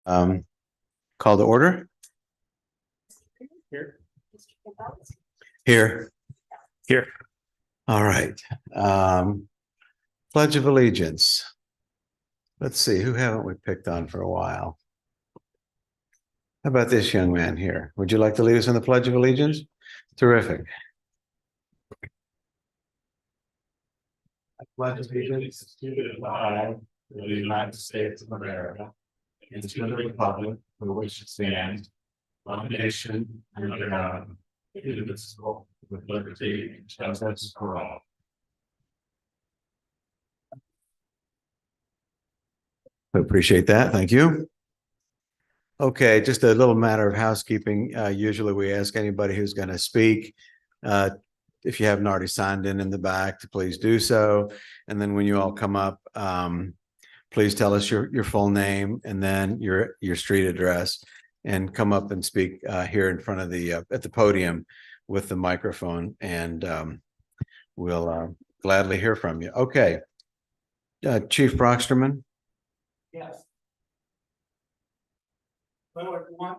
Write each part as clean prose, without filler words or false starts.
Um, Call to order? Here. Here. Here. All right. Pledge of Allegiance. Let's see, who haven't we picked on for a while? How about this young man here? Would you like to lead us in the Pledge of Allegiance? Terrific. I pledge allegiance To the flag of the United States of America and to the republic for which it stands, one nation under God, indivisible, with liberty and justice for all. I appreciate that. Thank you. Okay, just a little matter of housekeeping. Usually we ask anybody who's going to speak, if you haven't already signed in the back, to please do so. And then when you all come up, please tell us your full name and then your street address, and come up and speak here in front of the at the podium with the microphone, and we'll gladly hear from you. Okay, Chief Brocksterman. Yes. Hello, everyone.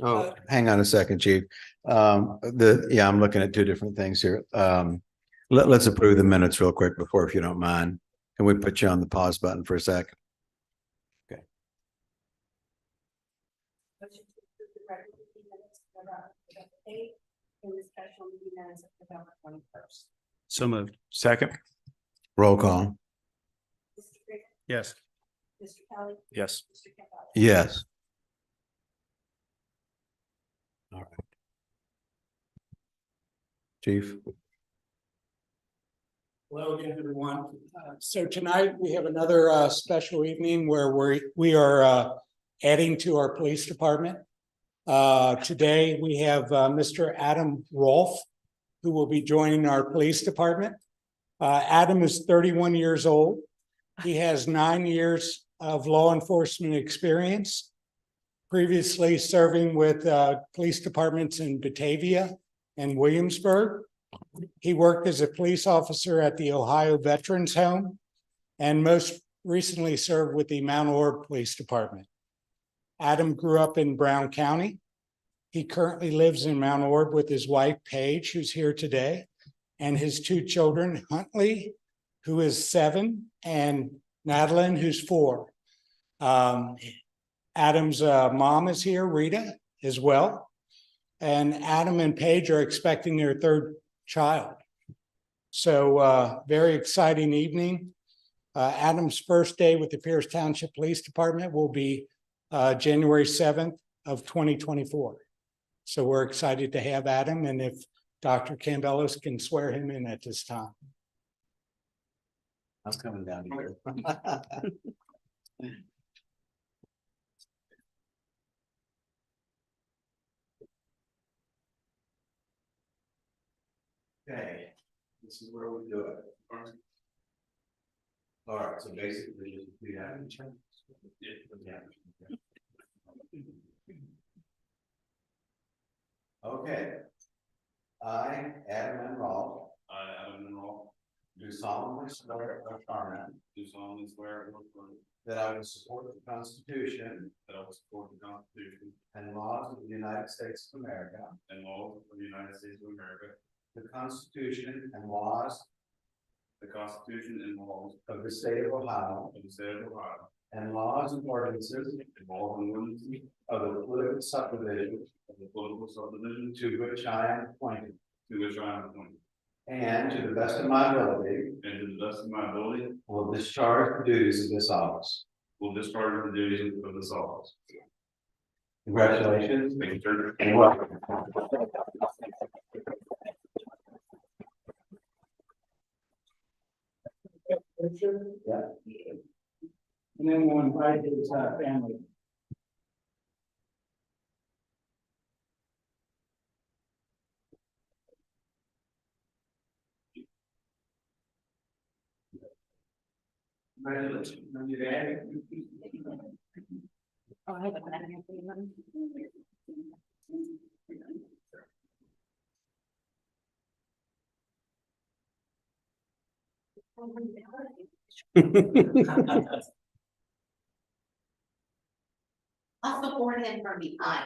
Oh, hang on a second, Chief. I'm looking at two different things here. Let's approve the minutes real quick before, if you don't mind. Can we put you on the pause button for a sec? Okay. So moved. Second. Roll call. Yes. Mr. Kelly. Yes. Mr. Campbell. Yes. All right. Chief. Hello again, everyone. So tonight we have another special evening where we are adding to our police department. Today we have Mr. Adam Rolfe, who will be joining our police department. Adam is 31 years old. He has 9 years of law enforcement experience, previously serving with police departments in Batavia and Williamsburg. He worked as a police officer at the Ohio Veterans Home and most recently served with the Mount Orab Police Department. Adam grew up in Brown County. He currently lives in Mount Orab with his wife, Paige, who's here today, and his two children, Huntley, who is 7, and Madeline, who's 4. Adam's mom is here, Rita, as well. And Adam and Paige are expecting their 3rd child. So very exciting evening. Adam's first day with the Pierce Township Police Department will be January 7th of 2024. So we're excited to have Adam, and if Dr. Campbellos can swear him in at this time. I was coming down here. Okay, this is where we do it. All right, so basically, we have. Okay. I, Adam Rolfe. Do solemnly swear or affirm. That I will support the Constitution. And laws of the United States of America. The Constitution and laws. Of the state of Ohio. And laws and ordinances. Of the political subdivision. To which I am appointed. And to the best of my ability. Will discharge the duties of this office. Congratulations. Thank you, sir. And welcome. Yeah. And then we'll invite his family. Congratulations. Oh, I haven't had anything. support him from behind.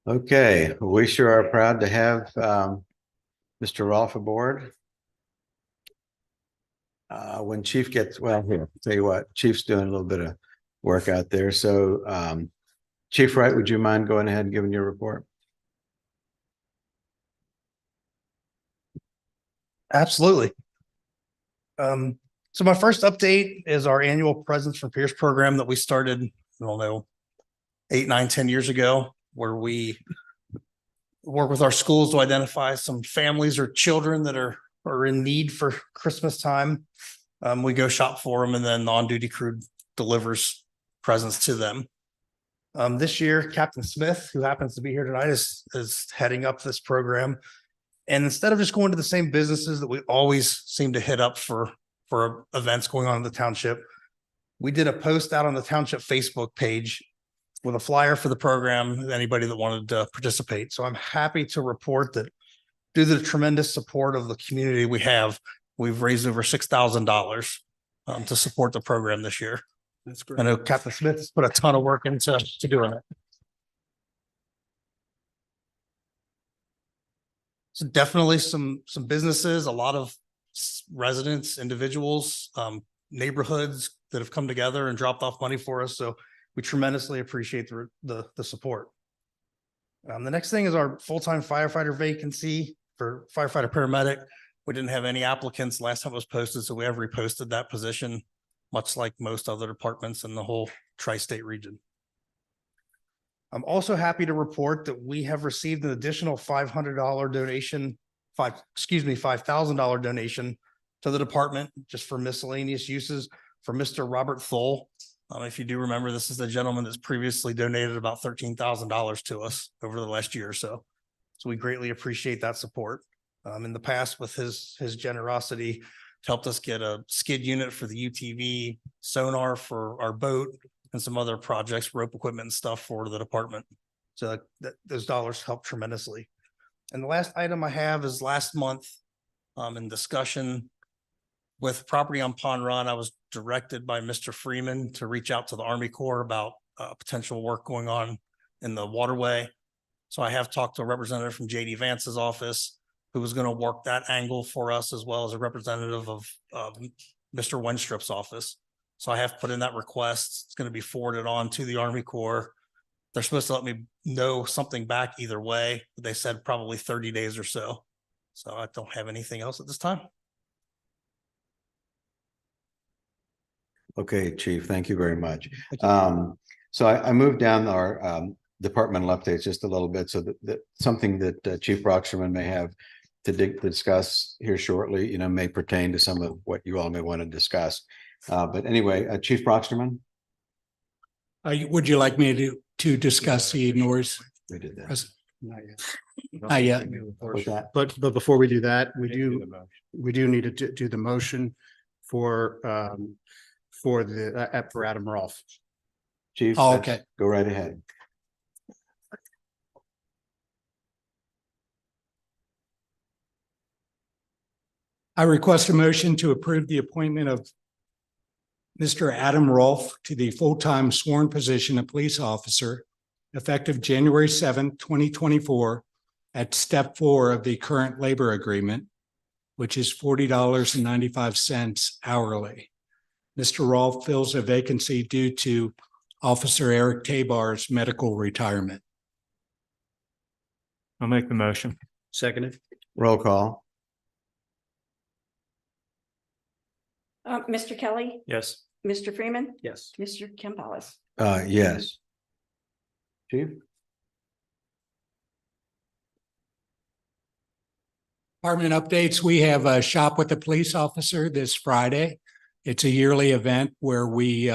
Okay, we sure are proud to have Mr. Rolfe aboard. When Chief gets, well, here, tell you what, Chief's doing a little bit of work out there. So Chief Wright, would you mind going ahead and giving your report? Absolutely. So my first update is our annual Presents from Peers program that we started, I don't know, 8, 9, 10 years ago, where we work with our schools to identify some families or children that are in need for Christmas time. We go shop for them, and then the on-duty crew delivers presents to them. This year, Captain Smith, who happens to be here tonight, is heading up this program. And instead of just going to the same businesses that we always seem to hit up for events going on in the township, we did a post out on the township Facebook page with a flyer for the program, anybody that wanted to participate. So I'm happy to report that due to the tremendous support of the community we have, we've raised over $6,000 to support the program this year. That's great. I know Captain Smith has put a ton of work into doing it. So definitely some businesses, a lot of residents, individuals, neighborhoods that have come together and dropped off money for us. So we tremendously appreciate the support. The next thing is our full-time firefighter vacancy for firefighter paramedic. We didn't have any applicants last time it was posted, so we have reposted that position, much like most other departments in the whole tri-state region. I'm also happy to report that we have received an additional $500 donation, $5,000 donation to the department just for miscellaneous uses for Mr. Robert Thole. If you do remember, this is the gentleman that's previously donated about $13,000 to us over the last year or so. So we greatly appreciate that support. In the past, with his generosity, helped us get a skid unit for the UTV, sonar for our boat, and some other projects, rope equipment and stuff for the department. So those dollars help tremendously. And the last item I have is last month in discussion with property on Pond Run, I was directed by Mr. Freeman to reach out to the Army Corps about potential work going on in the waterway. So I have talked to a representative from JD Vance's office who was going to work that angle for us, as well as a representative of Mr. Wenstrup's office. So I have put in that request. It's going to be forwarded on to the Army Corps. They're supposed to let me know something back either way, but they said probably 30 days or so. So I don't have anything else at this time. Okay, Chief, thank you very much. So I moved down our departmental updates just a little bit, so that something that Chief Brockstrom may have to discuss here shortly, may pertain to some of what you all may want to discuss. But anyway, Chief Brockstrom. Would you like me to discuss the noise? We did that. Not yet. With that, But before we do that, we do need to do the motion for Adam Rolfe. Chief. Oh, okay. Go right ahead. I request a motion to approve the appointment of Mr. Adam Rolfe to the full-time sworn position of police officer effective January 7th, 2024 at step 4 of the current labor agreement, which is $40.95 hourly. Mr. Rolfe fills a vacancy due to Officer Eric Tabar's medical retirement. I'll make the motion. Seconded. Roll call. Mr. Kelly, Yes. Mr. Freeman, Yes. Mr. Campbell. Yes. Chief. Department updates. We have a shop with the police officer this Friday. It's a yearly event where we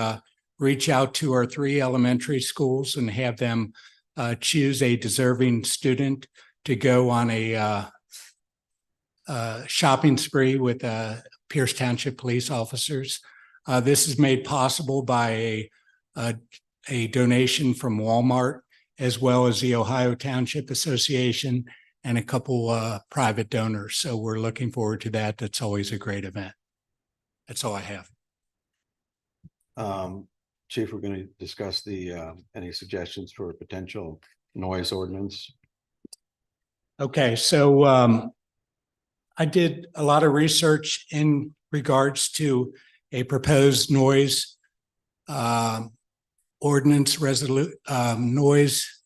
reach out to our 3 elementary schools and have them choose a deserving student to go on a shopping spree with Pierce Township police officers. This is made possible by a donation from Walmart, as well as the Ohio Township Association and a couple private donors. So we're looking forward to that. That's always a great event. That's all I have. Chief, we're going to discuss the any suggestions for a potential noise ordinance. Okay, so I did a lot of research in regards to a proposed noise ordinance noise,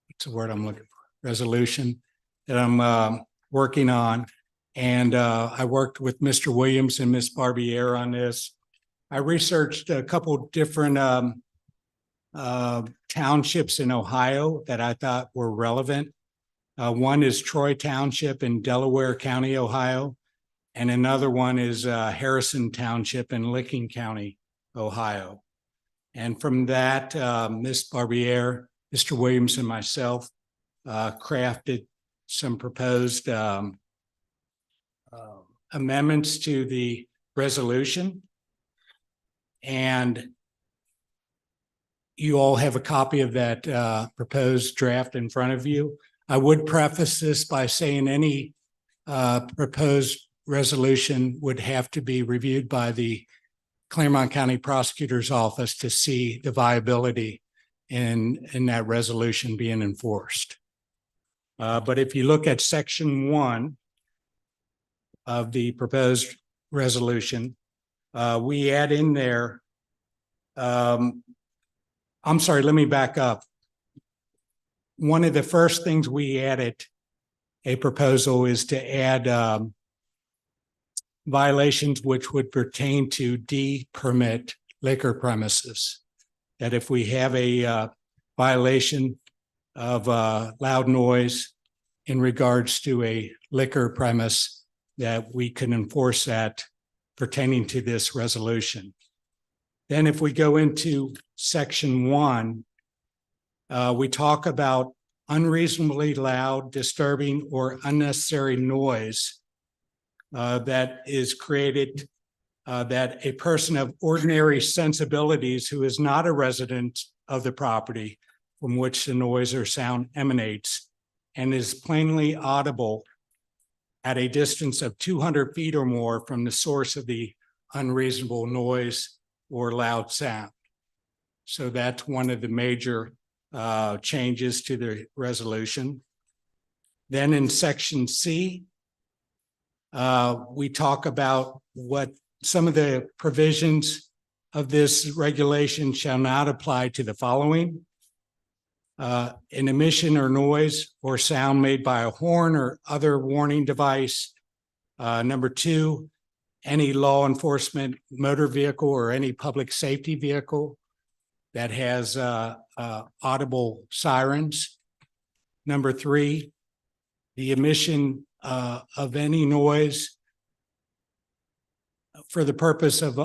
what's the word I'm looking for? Resolution that I'm working on. And I worked with Mr. Williams and Ms. Barbier on this. I researched a couple different townships in Ohio that I thought were relevant. One is Troy Township in Delaware County, Ohio, and another one is Harrison Township in Licking County, Ohio. And from that, Ms. Barbier, Mr. Williams, and myself crafted some proposed amendments to the resolution. And you all have a copy of that proposed draft in front of you. I would preface this by saying any proposed resolution would have to be reviewed by the Claremont County Prosecutor's Office to see the viability in that resolution being enforced. But if you look at section 1 of the proposed resolution, we add in there, I'm sorry, let me back up. One of the first things we added a proposal is to add violations which would pertain to D-permit liquor premises. That if we have a violation of loud noise in regards to a liquor premise, that we can enforce that pertaining to this resolution. Then if we go into section 1, we talk about unreasonably loud, disturbing, or unnecessary noise that is created, that a person of ordinary sensibilities who is not a resident of the property from which the noise or sound emanates and is plainly audible at a distance of 200 feet or more from the source of the unreasonable noise or loud sound. So that's one of the major changes to the resolution. Then in section C, we talk about what some of the provisions of this regulation shall not apply to the following. An emission or noise or sound made by a horn or other warning device. Number 2, any law enforcement motor vehicle or any public safety vehicle that has audible sirens. Number 3, the emission of any noise for the purpose of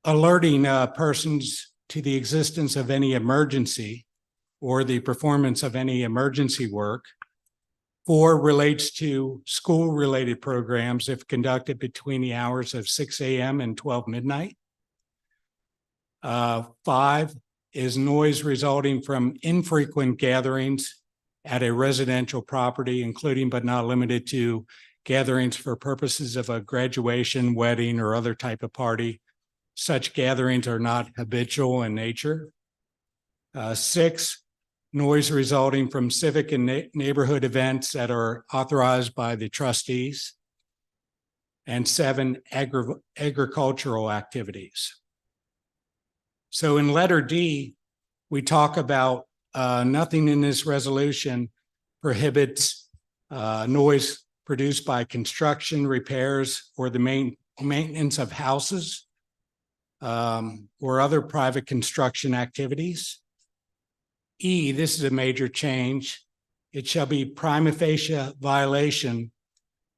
alerting persons to the existence of any emergency or the performance of any emergency work. 4, relates to school-related programs if conducted between the hours of 6 a.m. and 12 midnight. 5 is noise resulting from infrequent gatherings at a residential property, including but not limited to gatherings for purposes of a graduation, wedding, or other type of party. Such gatherings are not habitual in nature. 6, noise resulting from civic and neighborhood events that are authorized by the trustees. And 7, agricultural activities. So in letter D, we talk about nothing in this resolution prohibits noise produced by construction, repairs, or the maintenance of houses or other private construction activities. E, this is a major change. It shall be prima facie violation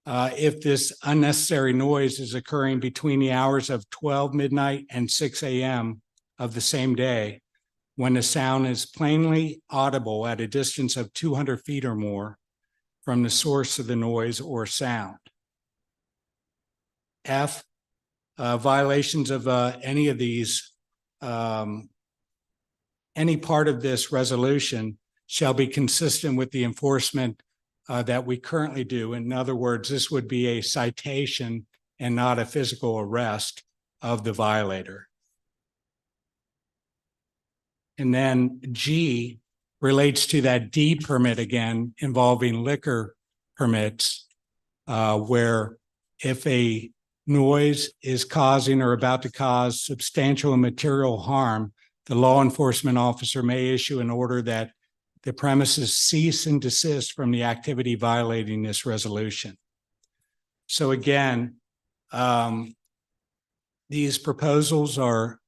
if this unnecessary noise is occurring between the hours of 12 midnight and 6 a.m. of the same day when the sound is plainly audible at a distance of 200 feet or more from the source of the noise or sound. F, violations of any of these, any part of this resolution shall be consistent with the enforcement that we currently do. In other words, this would be a citation and not a physical arrest of the violator. And then G relates to that D permit again, involving liquor permits, where if a noise is causing or about to cause substantial and material harm, the law enforcement officer may issue an order that the premises cease and desist from the activity violating this resolution. So again, these proposals are,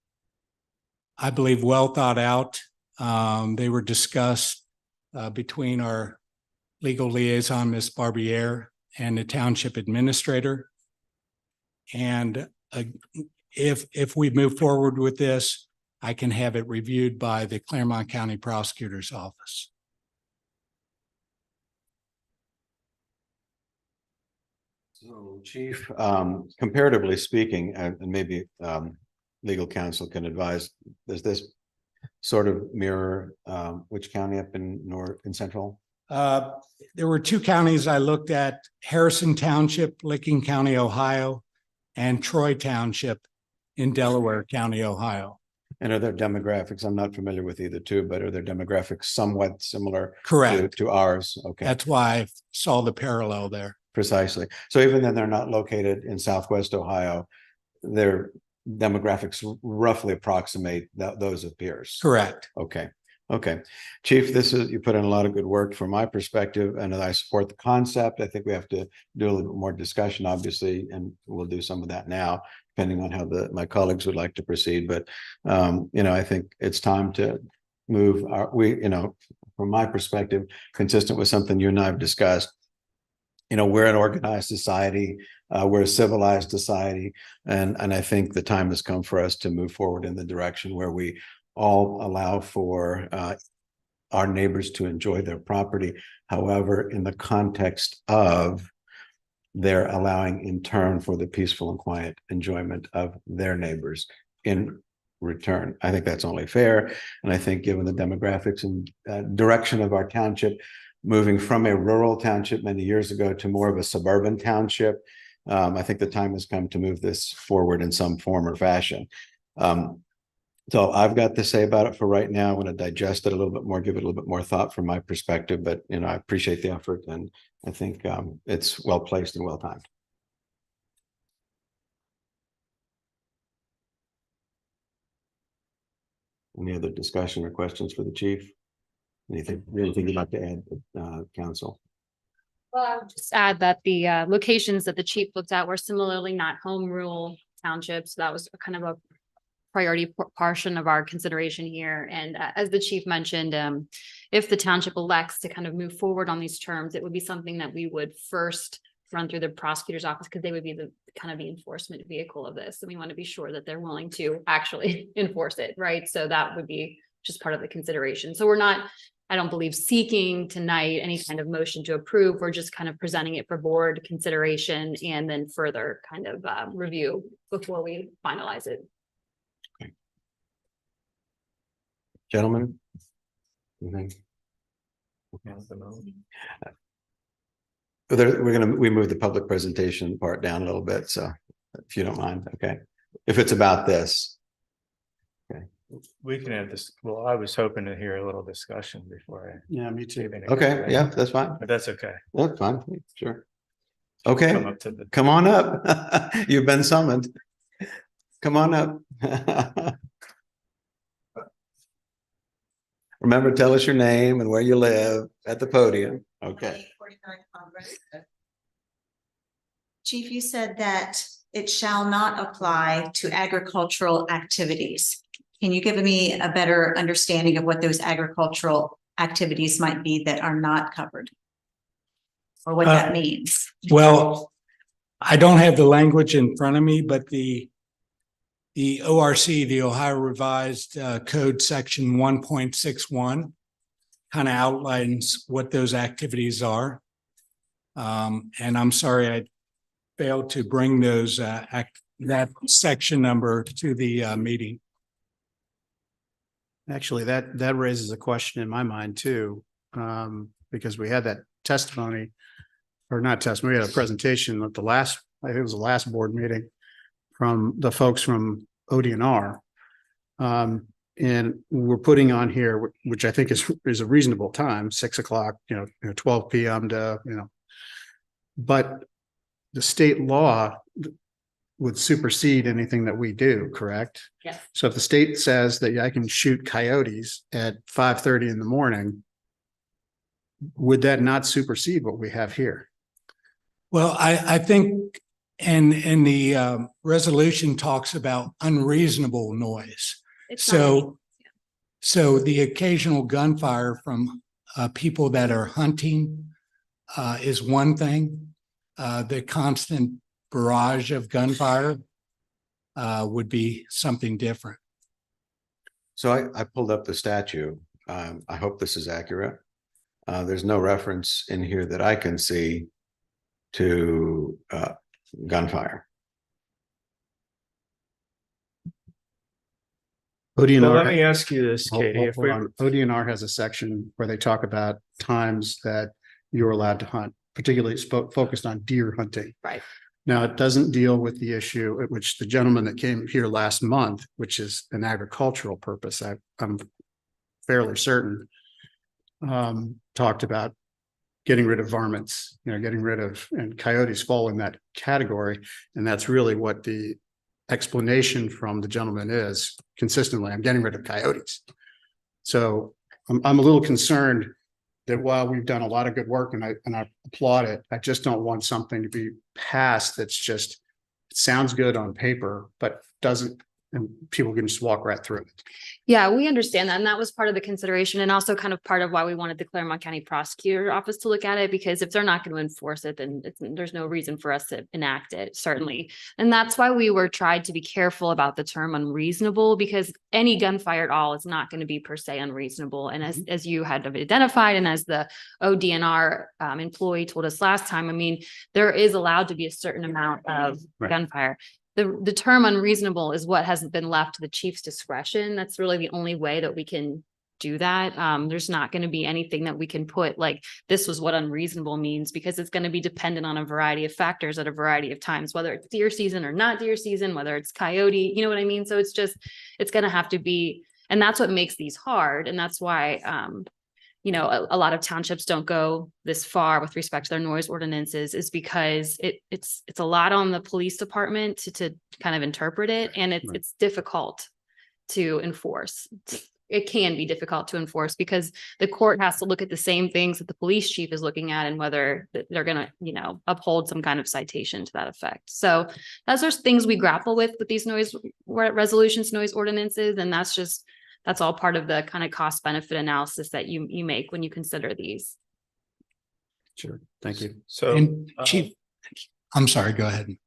I believe, well thought out. They were discussed between our legal liaison, Ms. Barbier, and the township administrator. And if we move forward with this, I can have it reviewed by the Claremont County Prosecutor's Office. So, Chief, comparatively speaking, and maybe legal counsel can advise, does this sort of mirror which county up in North and Central? There were two counties I looked at: Harrison Township, Licking County, Ohio, and Troy Township in Delaware County, Ohio. And are there demographics? I'm not familiar with either two, but are their demographics somewhat similar Correct. to ours? Okay. That's why I saw the parallel there. Precisely. So even though they're not located in Southwest Ohio, their demographics roughly approximate those of peers. Correct. Okay. Okay. Chief, you put in a lot of good work from my perspective, and I support the concept. I think we have to do a little bit more discussion, obviously, and we'll do some of that now, depending on how my colleagues would like to proceed. But I think it's time to move from my perspective, consistent with something you and I have discussed. We're an organized society, we're a civilized society, and I think the time has come for us to move forward in the direction where we all allow for our neighbors to enjoy their property. However, in the context of they're allowing in turn for the peaceful and quiet enjoyment of their neighbors in return. I think that's only fair. And I think given the demographics and direction of our township, moving from a rural township many years ago to more of a suburban township, I think the time has come to move this forward in some form or fashion. So I've got to say about it for right now. I want to digest it a little bit more, give it a little bit more thought from my perspective, but I appreciate the effort, and I think it's well placed and well timed. Any other discussion or questions for the chief? Anything you'd like to add, council? Well, I would just add that the locations that the chief looked at were similarly not home rule townships. So that was kind of a priority portion of our consideration here. And as the chief mentioned, if the township elects to kind of move forward on these terms, it would be something that we would first run through the prosecutor's office, because they would be the kind of the enforcement vehicle of this. And we want to be sure that they're willing to actually enforce it, right? So that would be just part of the consideration. So we're not, I don't believe, seeking tonight any kind of motion to approve. We're just kind of presenting it for board consideration and then further kind of review before we finalize it. Okay. Gentlemen, anything? We move the public presentation part down a little bit, so if you don't mind, okay. If it's about this. We can have this. Well, I was hoping to hear a little discussion before Yeah, me too. Okay, yeah, that's fine. But that's okay. That's fine, sure. Okay, Come up to the. come on up. You've been summoned. Come on up. Remember, tell us your name and where you live at the podium. Okay. Chief, you said that it shall not apply to agricultural activities. Can you give me a better understanding of what those agricultural activities might be that are not covered? Or what that means? Well, I don't have the language in front of me, but the the ORC, the Ohio Revised Code Section 1.61, kind of outlines what those activities are. And I'm sorry, I failed to bring those that section number to the meeting. Actually, that raises a question in my mind too, because we had that testimony, or not testimony, we had a presentation at the last, I think it was the last board meeting from the folks from ODNR. And we're putting on here, which I think is a reasonable time, 6 o'clock, 12 p.m. to, but the state law would supersede anything that we do, correct? Yes. So if the state says that I can shoot coyotes at 5:30 in the morning, would that not supersede what we have here? Well, I think and the resolution talks about unreasonable noise. It's not- So the occasional gunfire from people that are hunting is one thing. The constant barrage of gunfire would be something different. So I pulled up the statute. I hope this is accurate. There's no reference in here that I can see to gunfire. ODNR. Well, let me ask you this, Hold- Katie. hold- If hold we, on. ODNR has a section where they talk about times that you're allowed to hunt, particularly focused on deer hunting. Right. Now, it doesn't deal with the issue at which the gentleman that came here last month, which is an agricultural purpose, I'm fairly certain, talked about getting rid of varmints, getting rid of, and coyotes fall in that category. And that's really what the explanation from the gentleman is consistently. I'm getting rid of coyotes. So I'm a little concerned that while we've done a lot of good work and I applaud it, I just don't want something to be passed that's just, it sounds good on paper, but doesn't, and people can just walk right through it. Yeah, we understand that. And that was part of the consideration and also kind of part of why we wanted the Claremont County Prosecutor Office to look at it, because if they're not going to enforce it, then there's no reason for us to enact it, certainly. And that's why we were tried to be careful about the term unreasonable, because any gunfire at all is not going to be per se unreasonable. And as you had identified, and as the ODNR employee told us last time, I mean, there is allowed to be a certain amount of gunfire. The term unreasonable is what hasn't been left to the chief's discretion. That's really the only way that we can do that. There's not going to be anything that we can put like this was what unreasonable means, because it's going to be dependent on a variety of factors at a variety of times, whether it's deer season or not deer season, whether it's coyote, you know what I mean? So it's going to have to be, and that's what makes these hard. And that's why, a lot of townships don't go this far with respect to their noise ordinances, is because it's a lot on the police department to kind of interpret it. And it's difficult to enforce. It can be difficult to enforce because the court has to look at the same things that the police chief is looking at and whether they're going to, uphold some kind of citation to that effect. So those are things we grapple with these noise resolutions, noise ordinances. And that's all part of the kind of cost benefit analysis that you make when you consider these. Sure. Thank you. so, And Chief, I'm sorry, go ahead.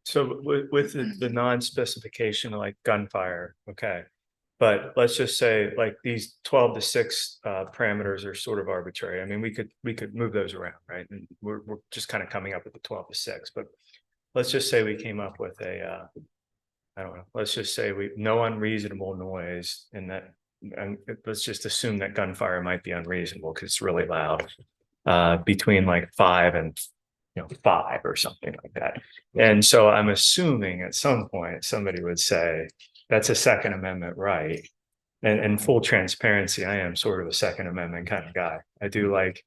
so with the non-specification like gunfire, okay. But let's just say like these 12 to 6 parameters are sort of arbitrary. I mean, we could move those around, right? And we're just kind of coming up with the 12 to 6, but let's just say we came up with a, I don't know, let's just say no unreasonable noise, and let's just assume that gunfire might be unreasonable because it's really loud, between like 5 and 5 or something like that. And so I'm assuming at some point somebody would say that's a Second Amendment right. And full transparency, I am sort of a Second Amendment kind of guy. I do like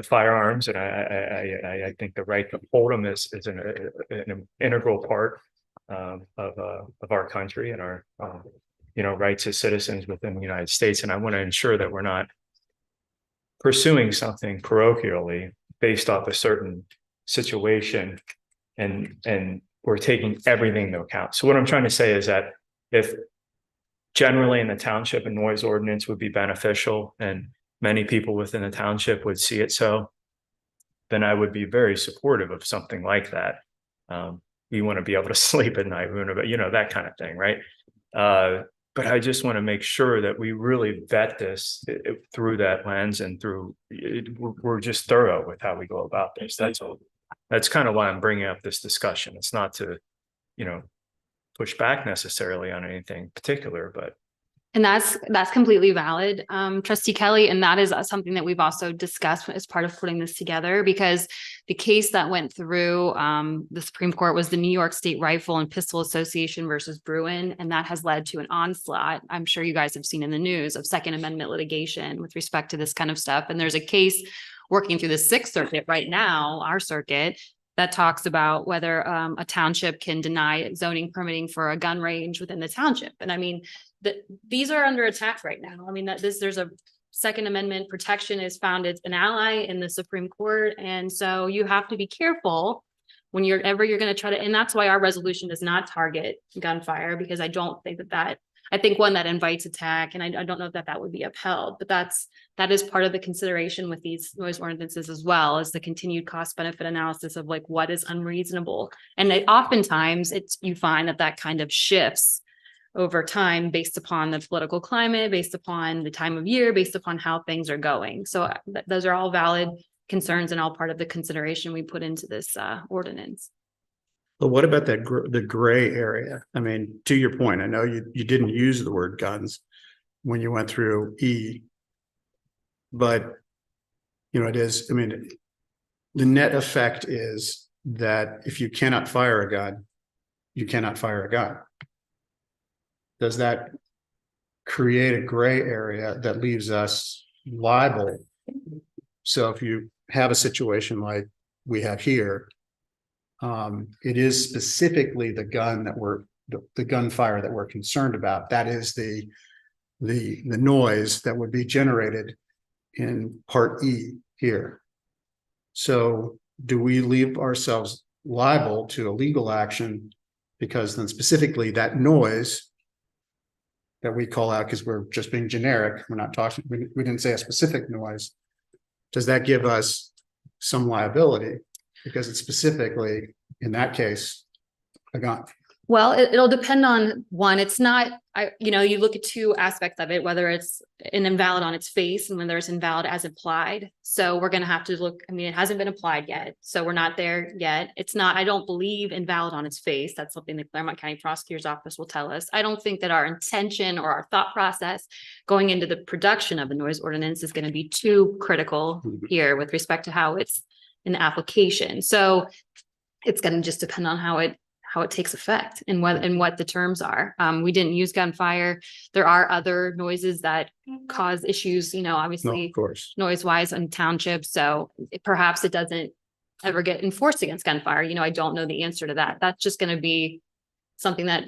firearms, and I think the right to hold them is an integral part of our country and our rights as citizens within the United States. And I want to ensure that we're not pursuing something parochially based off a certain situation and we're taking everything into account. So what I'm trying to say is that if generally in the township a noise ordinance would be beneficial and many people within the township would see it so, then I would be very supportive of something like that. we want to be able to sleep at night, we want to, that kind of thing, right? But I just want to make sure that we really vet this through that lens and through we're just thorough with how we go about this. That's all. That's kind of why I'm bringing up this discussion. It's not to, push back necessarily on anything particular, but. And that's completely valid, Trustee Kelly, and that is something that we've also discussed as part of putting this together, because the case that went through the Supreme Court was the New York State Rifle and Pistol Association versus Bruin, and that has led to an onslaught, I'm sure you guys have seen in the news, of Second Amendment litigation with respect to this kind of stuff. And there's a case working through the Sixth Circuit right now, our circuit, that talks about whether a township can deny zoning permitting for a gun range within the township. And I mean, these are under attack right now. I mean, there's a Second Amendment protection is found as an ally in the Supreme Court. And so you have to be careful when you're going to try to, and that's why our resolution does not target gunfire, because I don't think I think one that invites attack, and I don't know that would be upheld, but that is part of the consideration with these noise ordinances as well, as the continued cost benefit analysis of like what is unreasonable. And oftentimes you find that kind of shifts over time based upon the political climate, based upon the time of year, based upon how things are going. So those are all valid concerns and all part of the consideration we put into this ordinance. But what about the gray area? I mean, to your point, I know you didn't use the word guns when you went through E, but it is, I mean, the net effect is that if you cannot fire a gun, you cannot fire a gun. Does that create a gray area that leaves us liable? So if you have a situation like we have here, it is specifically the gun that the gunfire that we're concerned about. That is the noise that would be generated in Part E here. So do we leave ourselves liable to a legal action because then specifically that noise that we call out, because we're just being generic, we're not talking, we didn't say a specific noise. Does that give us some liability because it's specifically, in that case, a gun? Well, it'll depend on one. It's not, you look at two aspects of it, whether it's an invalid on its face and whether it's invalid as applied. So we're going to have to look, I mean, it hasn't been applied yet. So we're not there yet. It's not, I don't believe invalid on its face. That's something the Claremont County Prosecutor's Office will tell us. I don't think that our intention or our thought process going into the production of a noise ordinance is going to be too critical here with respect to how it's an application. So it's going to just depend on how it takes effect and what the terms are. We didn't use gunfire. There are other noises that cause issues, obviously, of course, noise wise in townships. So perhaps it doesn't ever get enforced against gunfire. I don't know the answer to that. That's just going to be something that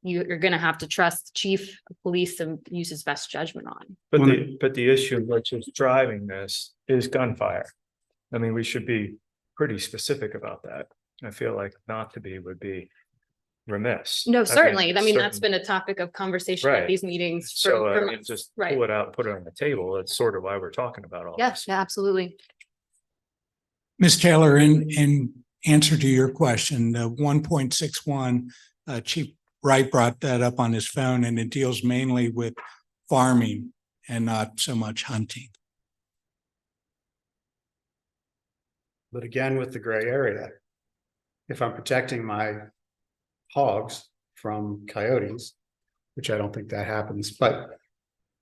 you're going to have to trust the chief of police to use his best judgment on. But the issue which is driving this is gunfire. I mean, we should be pretty specific about that. I feel like not to be would be remiss. No, certainly. I mean, that's been a topic of conversation at these meetings. So just pull it out, put it on the table. That's sort of why we're talking about all this. Yeah, absolutely. Ms. Taylor, in answer to your question, the 1.61, Chief Wright brought that up on his phone, and it deals mainly with farming and not so much hunting. but again, with the gray area, if I'm protecting my hogs from coyotes, which I don't think that happens, but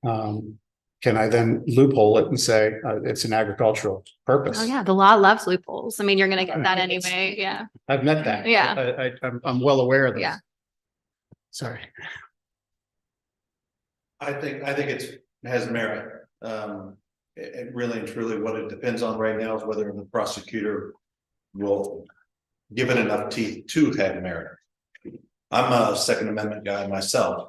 can I then loophole it and say it's an agricultural purpose? Oh yeah, the law loves loopholes. I mean, you're going to get that anyway. Yeah, I've met that. Yeah. I'm well aware of this. Yeah. Sorry. I think it has merit. It really and truly, what it depends on right now is whether the prosecutor will give it enough teeth to have merit. I'm a Second Amendment guy myself,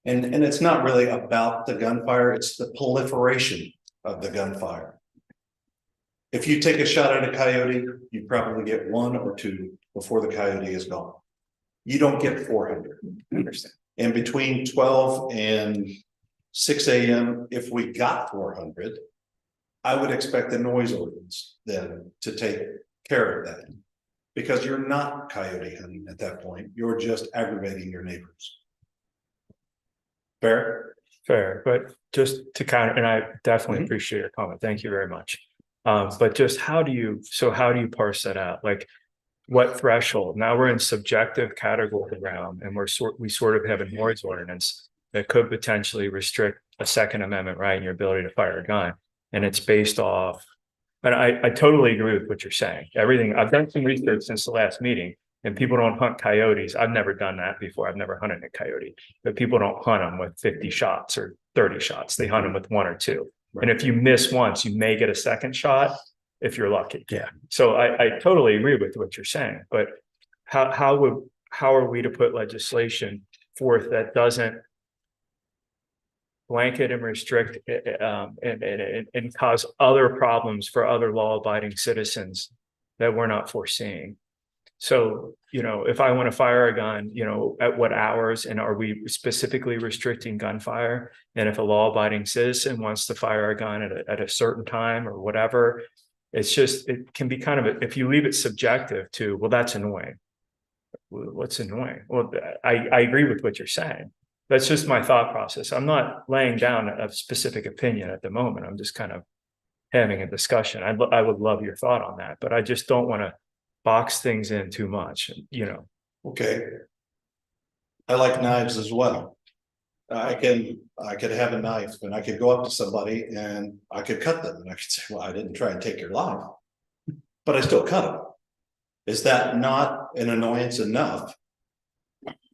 and it's not really about the gunfire, it's the proliferation of the gunfire. If you take a shot at a coyote, you probably get one or two before the coyote is gone. You don't get 400. Understand? And between 12 and 6 a.m., if we got 400, I would expect the noise ordinance then to take care of that. Because you're not coyote hunting at that point. You're just aggravating your neighbors. Fair? Fair, but just to kind of, and I definitely appreciate your comment. Thank you very much. But just how do you parse that out? Like what threshold? Now we're in subjective category realm and we sort of have a noise ordinance that could potentially restrict a Second Amendment right and your ability to fire a gun. And it's based off, and I totally agree with what you're saying. Everything, I've done some research since the last meeting. And people don't hunt coyotes. I've never done that before. I've never hunted a coyote, but people don't hunt them with 50 shots or 30 shots. They hunt them with 1 or 2. Right. And if you miss once, you may get a second shot if you're lucky. Yeah. So I totally agree with what you're saying, but how are we to put legislation forth that doesn't blanket and restrict and cause other problems for other law-abiding citizens that we're not foreseeing? So, if I want to fire a gun, at what hours, and are we specifically restricting gunfire? And if a law-abiding citizen wants to fire a gun at a certain time or whatever, it can be kind of, if you leave it subjective to, well, that's annoying. What's annoying? Well, I agree with what you're saying. That's just my thought process. I'm not laying down a specific opinion at the moment. I'm just kind of having a discussion. I would love your thought on that, but I just don't want to box things in too much, Okay. I like knives as well. I could have a knife and I could go up to somebody and I could cut them and I could say, well, I didn't try and take your life, but I still cut them. Is that not an annoyance enough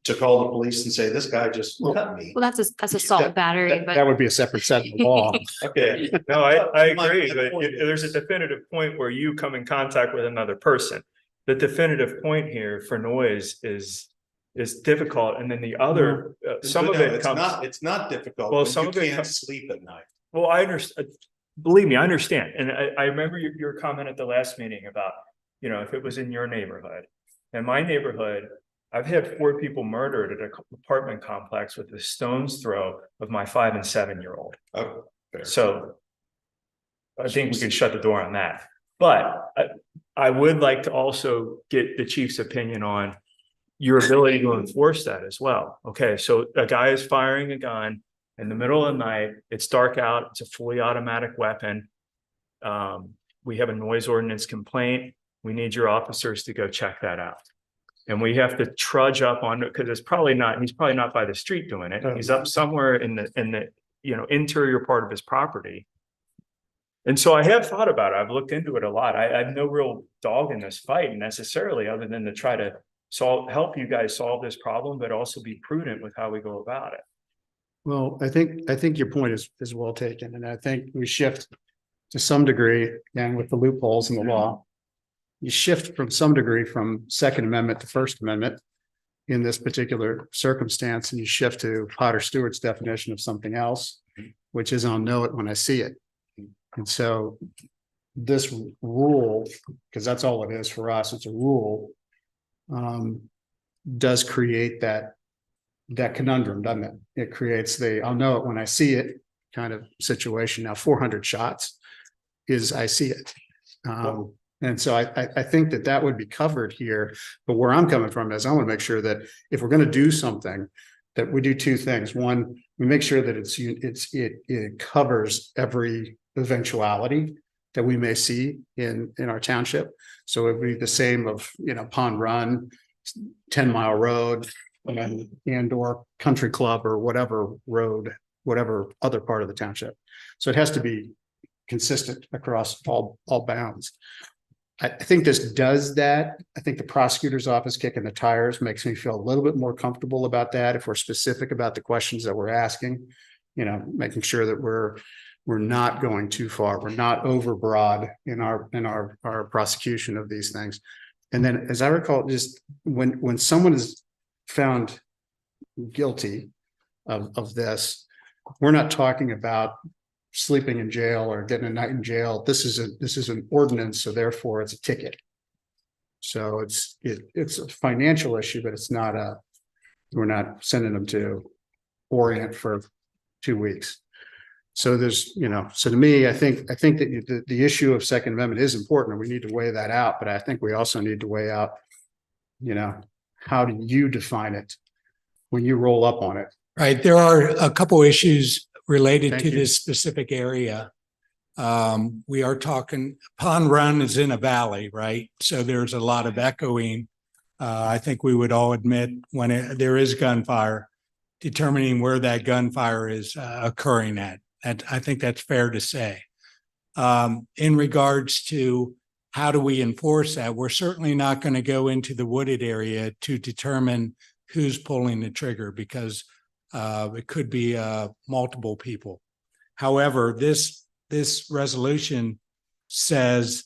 to call the police and say, this guy just cut me? Well, that's assault battery, but. That would be a separate set of law. Okay. No, I agree, My but point there's a definitive point where you come in contact with another person. The definitive point here for noise is difficult, and then the other, some of No, it comes. It's not difficult. Well, Well, some you of it can't comes- sleep at night. Well, I understand. Believe me, I understand, and I remember your comment at the last meeting about, if it was in your neighborhood. In my neighborhood, I've had 4 people murdered at an apartment complex with a stone's throw of my 5 and 7-year-old. Oh, fair. So I think we can shut the door on that. But I would like to also get the chief's opinion on your ability to enforce that as well. Okay, so a guy is firing a gun in the middle of the night. It's dark out. It's a fully automatic weapon. We have a noise ordinance complaint. We need your officers to go check that out. And we have to trudge up on it because he's probably not by the street doing it. He's up somewhere in the interior part of his property. And so I have thought about it. I've looked into it a lot. I have no real dog in this fight necessarily, other than to try to help you guys solve this problem, but also be prudent with how we go about it. Well, I think your point is well taken, and I think we shift to some degree, again, with the loopholes in the law. You shift from some degree from Second Amendment to First Amendment in this particular circumstance, and you shift to Potter Stewart's definition of something else, which is I'll know it when I see it. And so this rule, because that's all it is for us, it's a rule, does create that conundrum, doesn't it? It creates I'll know it when I see it kind of situation. Now, 400 shots is I see it. And so I think that would be covered here. But where I'm coming from is I want to make sure that if we're going to do something, that we do 2 things. One, we make sure that it covers every eventuality that we may see in our township. So it would be the same of, Pond Run, 10-mile road, and or country club or whatever road, whatever other part of the township. So it has to be consistent across all bounds. I think this does that. I think the prosecutor's office kicking the tires makes me feel a little bit more comfortable about that. If we're specific about the questions that we're asking, making sure that we're not going too far. We're not overbroad in our prosecution of these things. And then, as I recall, just when someone is found guilty of this, we're not talking about sleeping in jail or getting a night in jail. This is an ordinance, so therefore it's a ticket. So it's a financial issue, but it's not we're not sending them to Orient for 2 weeks. So there's, so to me, I think that the issue of Second Amendment is important and we need to weigh that out, but I think we also need to weigh out, how do you define it when you roll up on it? Right, there are a couple issues related Thank to you. this specific area. We are talking, Pond Run is in a valley, right? So there's a lot of echoing. I think we would all admit when there is gunfire, determining where that gunfire is occurring at. And I think that's fair to say. In regards to how do we enforce that, we're certainly not going to go into the wooded area to determine who's pulling the trigger because it could be multiple people. However, this resolution says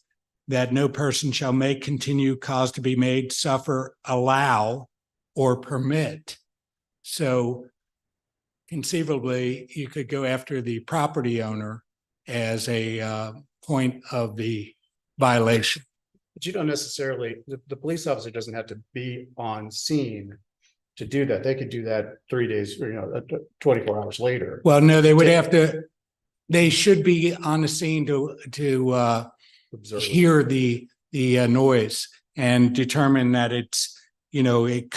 that no person shall make, continue, cause to be made, suffer, allow, or permit. So conceivably, you could go after the property owner as a point of the violation. But you don't necessarily, the police officer doesn't have to be on scene to do that. They could do that 3 days or, 24 hours later. Well, no, they would have to, they should be on the scene to Observe. hear the noise and determine that it's, it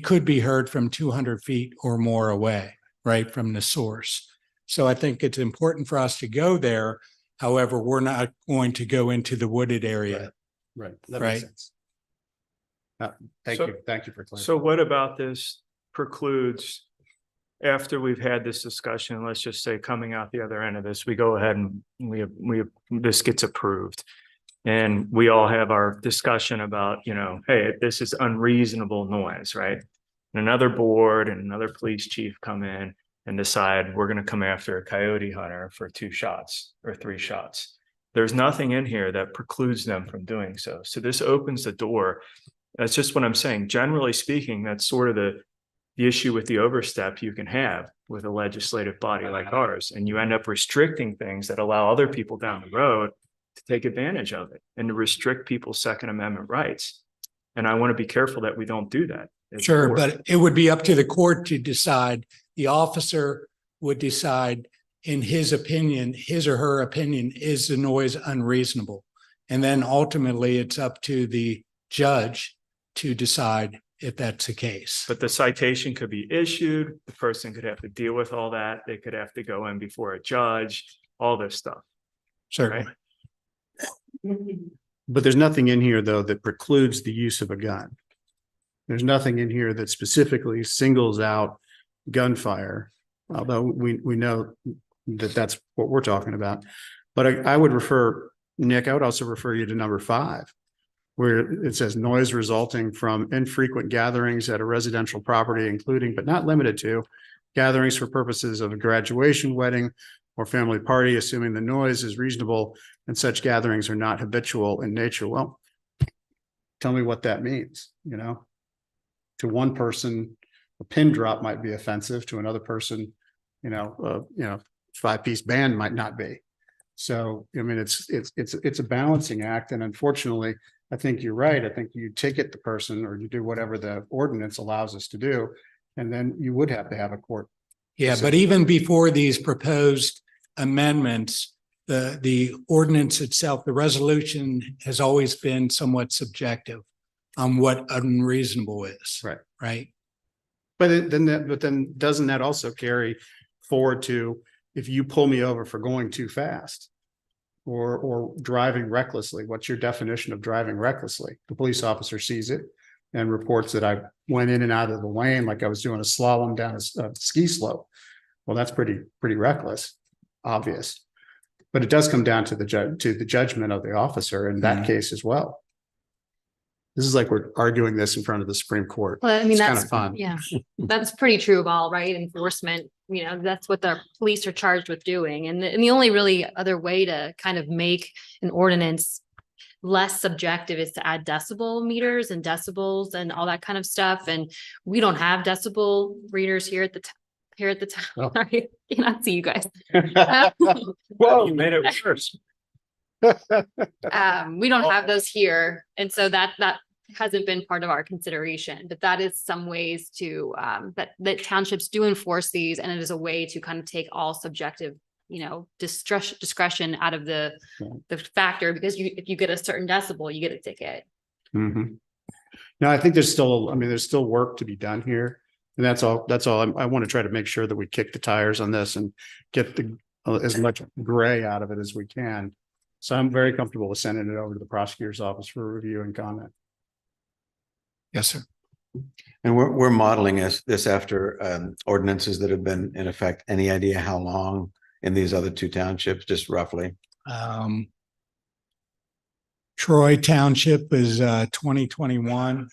could be heard from 200 feet or more away, right, from the source. So I think it's important for us to go there. However, we're not going to go into the wooded area. Right. That Right. makes sense. Thank So- you. Thank you for clarifying. So what about this precludes, after we've had this discussion, let's just say coming out the other end of this, we go ahead and this gets approved. And we all have our discussion about, hey, this is unreasonable noise, right? And another board and another police chief come in and decide we're going to come after a coyote hunter for 2 shots or 3 shots. There's nothing in here that precludes them from doing so. So this opens the door. That's just what I'm saying. Generally speaking, that's sort of the issue with the overstep you can have with a legislative body like ours. And you end up restricting things that allow other people down the road to take advantage of it and to restrict people's Second Amendment rights. And I want to be careful that we don't do that. as a Sure, board. but it would be up to the court to decide. The officer would decide in his opinion, his or her opinion, is the noise unreasonable? And then ultimately it's up to the judge to decide if that's the case. But the citation could be issued, the person could have to deal with all that, they could have to go in before a judge, all this stuff. Certainly. But there's nothing in here, though, that precludes the use of a gun. There's nothing in here that specifically singles out gunfire, although we know that that's what we're talking about. But I would refer, Nick, I would also refer you to number 5, where it says noise resulting from infrequent gatherings at a residential property, including but not limited to gatherings for purposes of a graduation, wedding, or family party, assuming the noise is reasonable and such gatherings are not habitual in nature. Well, tell me what that means, to one person, a pin drop might be offensive, to another person, 5-piece band might not be. So, I mean, it's a balancing act. And unfortunately, I think you're right. I think you ticket the person or you do whatever the ordinance allows us to do. And then you would have to have a court. Yeah, but even before these proposed amendments, the ordinance itself, the resolution has always been somewhat subjective on what unreasonable is. Right. Right. But then doesn't that also carry forward to, if you pull me over for going too fast or driving recklessly, what's your definition of driving recklessly? The police officer sees it and reports that I went in and out of the lane like I was doing a slalom down a ski slope. Well, that's pretty reckless, obvious. But it does come down to the judgment of the officer in that case as well. This is like we're arguing this in front of the Supreme Court. Well, I mean, It's kind that's of fun. Yeah, that's pretty true of all, right? Enforcement, that's what the police are charged with doing. And the only really other way to kind of make an ordinance less subjective is to add decibel meters and decibels and all that kind of stuff. And we don't have decibel readers here at the town. Oh. Sorry, cannot see you guys. Whoa, you made it worse. We don't have those here. And so that hasn't been part of our consideration, but that is some ways to that townships do enforce these. And it is a way to kind of take all subjective discretion out of the factor, because if you get a certain decibel, you get a ticket. Mhm. No, I think there's still work to be done here. And that's all. I want to try to make sure that we kick the tires on this and get as much gray out of it as we can. So I'm very comfortable with sending it over to the prosecutor's office for review and comment. Yes, sir. And we're modeling this after ordinances that have been in effect. Any idea how long in these other two townships, just roughly? Troy Township is 2021.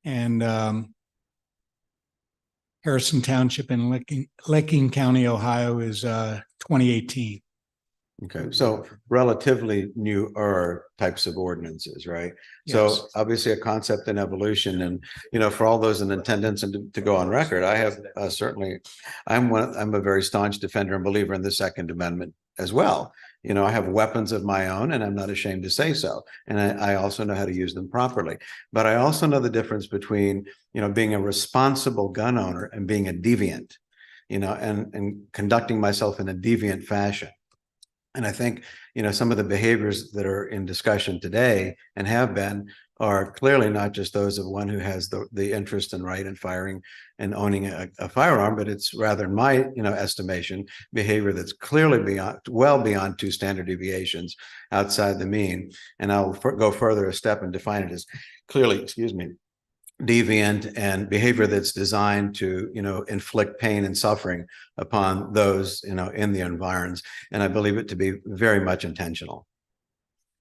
And Harrison Township in Licking County, Ohio is 2018. Okay, so relatively newer types of ordinances, right? So Yes. obviously a concept in evolution, and for all those in attendance and to go on record, I have certainly, I'm a very staunch defender and believer in the Second Amendment as well. I have weapons of my own, and I'm not ashamed to say so. And I also know how to use them properly. But I also know the difference between, being a responsible gun owner and being a deviant, and conducting myself in a deviant fashion. And I think, some of the behaviors that are in discussion today and have been are clearly not just those of one who has the interest and right in firing and owning a firearm, but it's rather, in my estimation, behavior that's clearly well beyond two standard deviations outside the mean. And I'll go further a step and define it as clearly, deviant and behavior that's designed to inflict pain and suffering upon those in the environs. And I believe it to be very much intentional.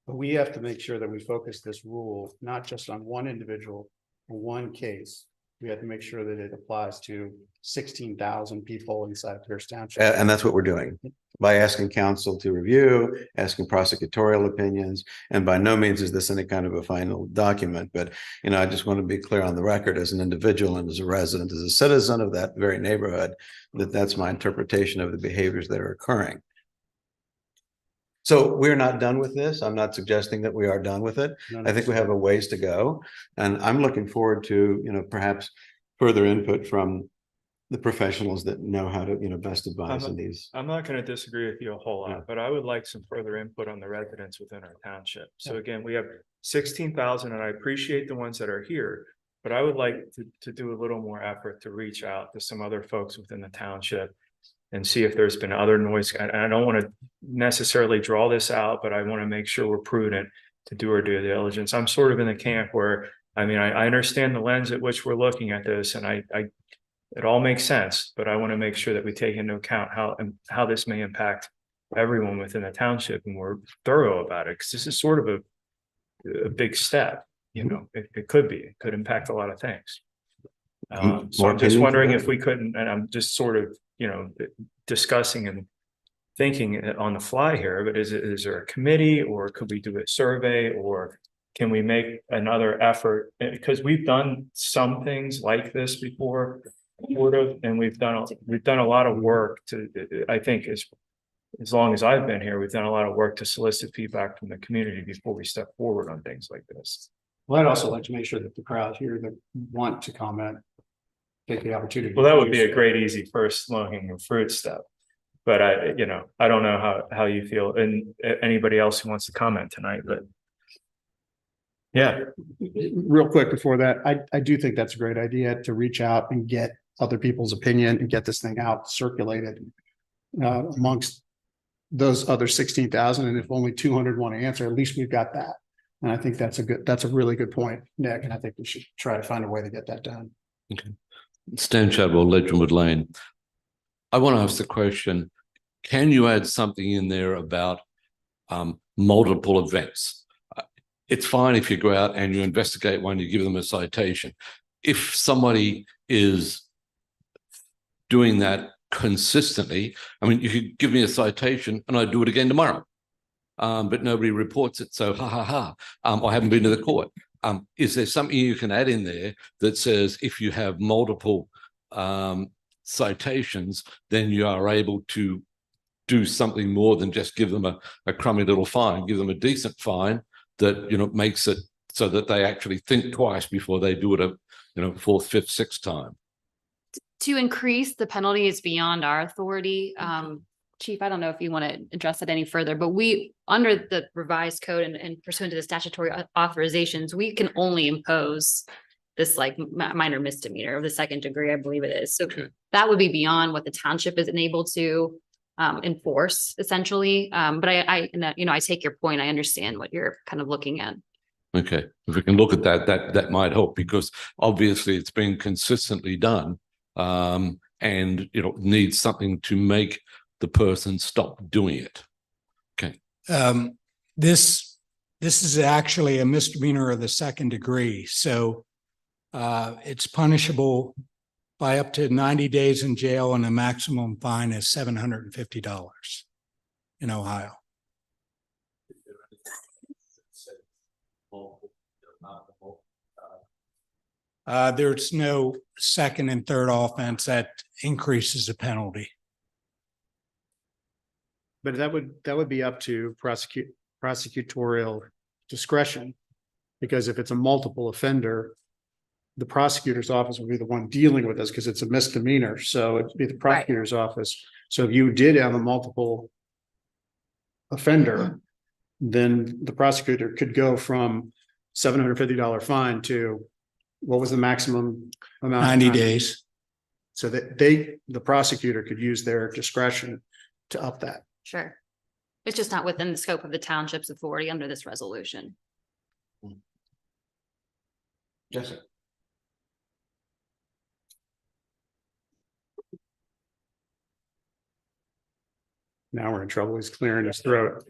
But we have to make sure that we focus this rule not just on one individual or one case. We have to make sure that it applies to 16,000 people inside Pierce Township. And that's what we're doing by asking counsel to review, asking prosecutorial opinions. And by no means is this any kind of a final document, but I just want to be clear on the record as an individual and as a resident, as a citizen of that very neighborhood, that's my interpretation of the behaviors that are occurring. So we're not done with this. I'm not suggesting that we are done with it. I think we have a ways to go. And I'm looking forward to, perhaps further input from the professionals that know how to, best advise in these. I'm not going to disagree with you a whole lot, but I would like some further input on the residents within our township. So again, we have 16,000, and I appreciate the ones that are here, but I would like to do a little more effort to reach out to some other folks within the township and see if there's been other noise. And I don't want to necessarily draw this out, but I want to make sure we're prudent to do our due diligence. I'm sort of in the camp where, I understand the lens at which we're looking at this, and it all makes sense, but I want to make sure that we take into account how this may impact everyone within the township, and we're thorough about it, because this is sort of a big step. It could impact a lot of things. So I'm just wondering if we couldn't, and I'm just sort of, discussing and thinking on the fly here, but is there a committee, or could we do a survey, or can we make another effort? Because we've done some things like this before, and we've done a lot of work to, I think as long as I've been here, we've done a lot of work to solicit feedback from the community before we step forward on things like this. Well, I'd also like to make sure that the crowd here that want to comment take the opportunity. Well, that would be a great, easy first low-hanging fruit step. But I don't know how you feel, and anybody else who wants to comment tonight, but yeah. Real quick before that, I do think that's a great idea to reach out and get other people's opinion and get this thing out circulated amongst those other 16,000. And if only 200 want to answer, at least we've got that. And I think that's a really good point, Nick. And I think we should try to find a way to get that done. Okay. Stan Chadwell, Ledgewood Lane. I want to ask the question, can you add something in there about multiple events? It's fine if you go out and you investigate one, you give them a citation. If somebody is doing that consistently, you could give me a citation and I'd do it again tomorrow. But nobody reports it. So I haven't been to the court. Is there something you can add in there that says if you have multiple citations, then you are able to do something more than just give them a crummy little fine, give them a decent fine that, makes it so that they actually think twice before they do it a fourth, fifth, sixth time? To increase the penalty is beyond our authority. Chief, I don't know if you want to address it any further, but we, under the revised code and pursuant to the statutory authorizations, we can only impose this like minor misdemeanor of the second degree, I believe it is. So Okay. that would be beyond what the township is enabled to enforce essentially. But I, you know, I take your point. I understand what you're kind of looking at. Okay, if we can look at that, that might help, because obviously it's been consistently done. And you know, needs something to make the person stop doing it. Okay. This is actually a misdemeanor of the second degree, so it's punishable by up to 90 days in jail, and the maximum fine is $750 in Ohio. There's no second and third offense that increases the penalty. But that would be up to prosecutorial discretion. Because if it's a multiple offender, the prosecutor's office will be the one dealing with this because it's a misdemeanor. So it'd be the prosecutor's office. So if you did have a multiple offender, then the prosecutor could go from $750 fine to what was the maximum amount? 90 days. So that the prosecutor could use their discretion to up that. Sure. It's just not within the scope of the township's authority under this resolution. Yes, sir. Now we're in trouble. He's clearing his throat.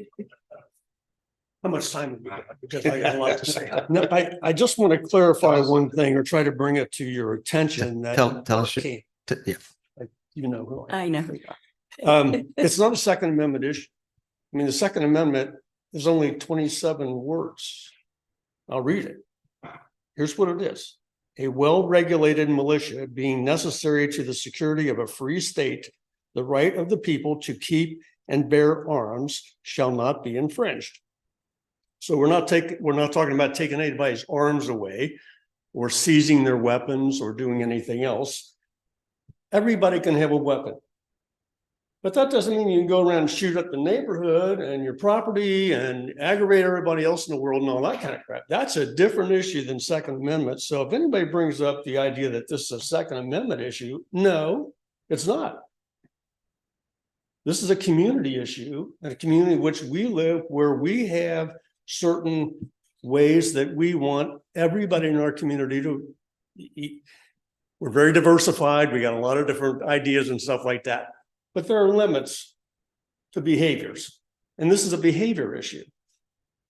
How much time have we got? Because I got a lot to say. No, I just want to clarify one thing or try to bring it to your attention that. Tell us. Okay, Yeah. you know who I I know. It's not a Second Amendment issue. I mean, the Second Amendment is only 27 words. I'll read it. Here's what it is. A well-regulated militia being necessary to the security of a free state, the right of the people to keep and bear arms shall not be infringed. So we're not talking about taking anybody's arms away or seizing their weapons or doing anything else. Everybody can have a weapon. But that doesn't mean you can go around and shoot up the neighborhood and your property and aggravate everybody else in the world and all that kind of crap. That's a different issue than Second Amendment. So if anybody brings up the idea that this is a Second Amendment issue, no, it's not. This is a community issue, a community in which we live, where we have certain ways that we want everybody in our community to eat. We're very diversified. We got a lot of different ideas and stuff like that. But there are limits to behaviors. And this is a behavior issue.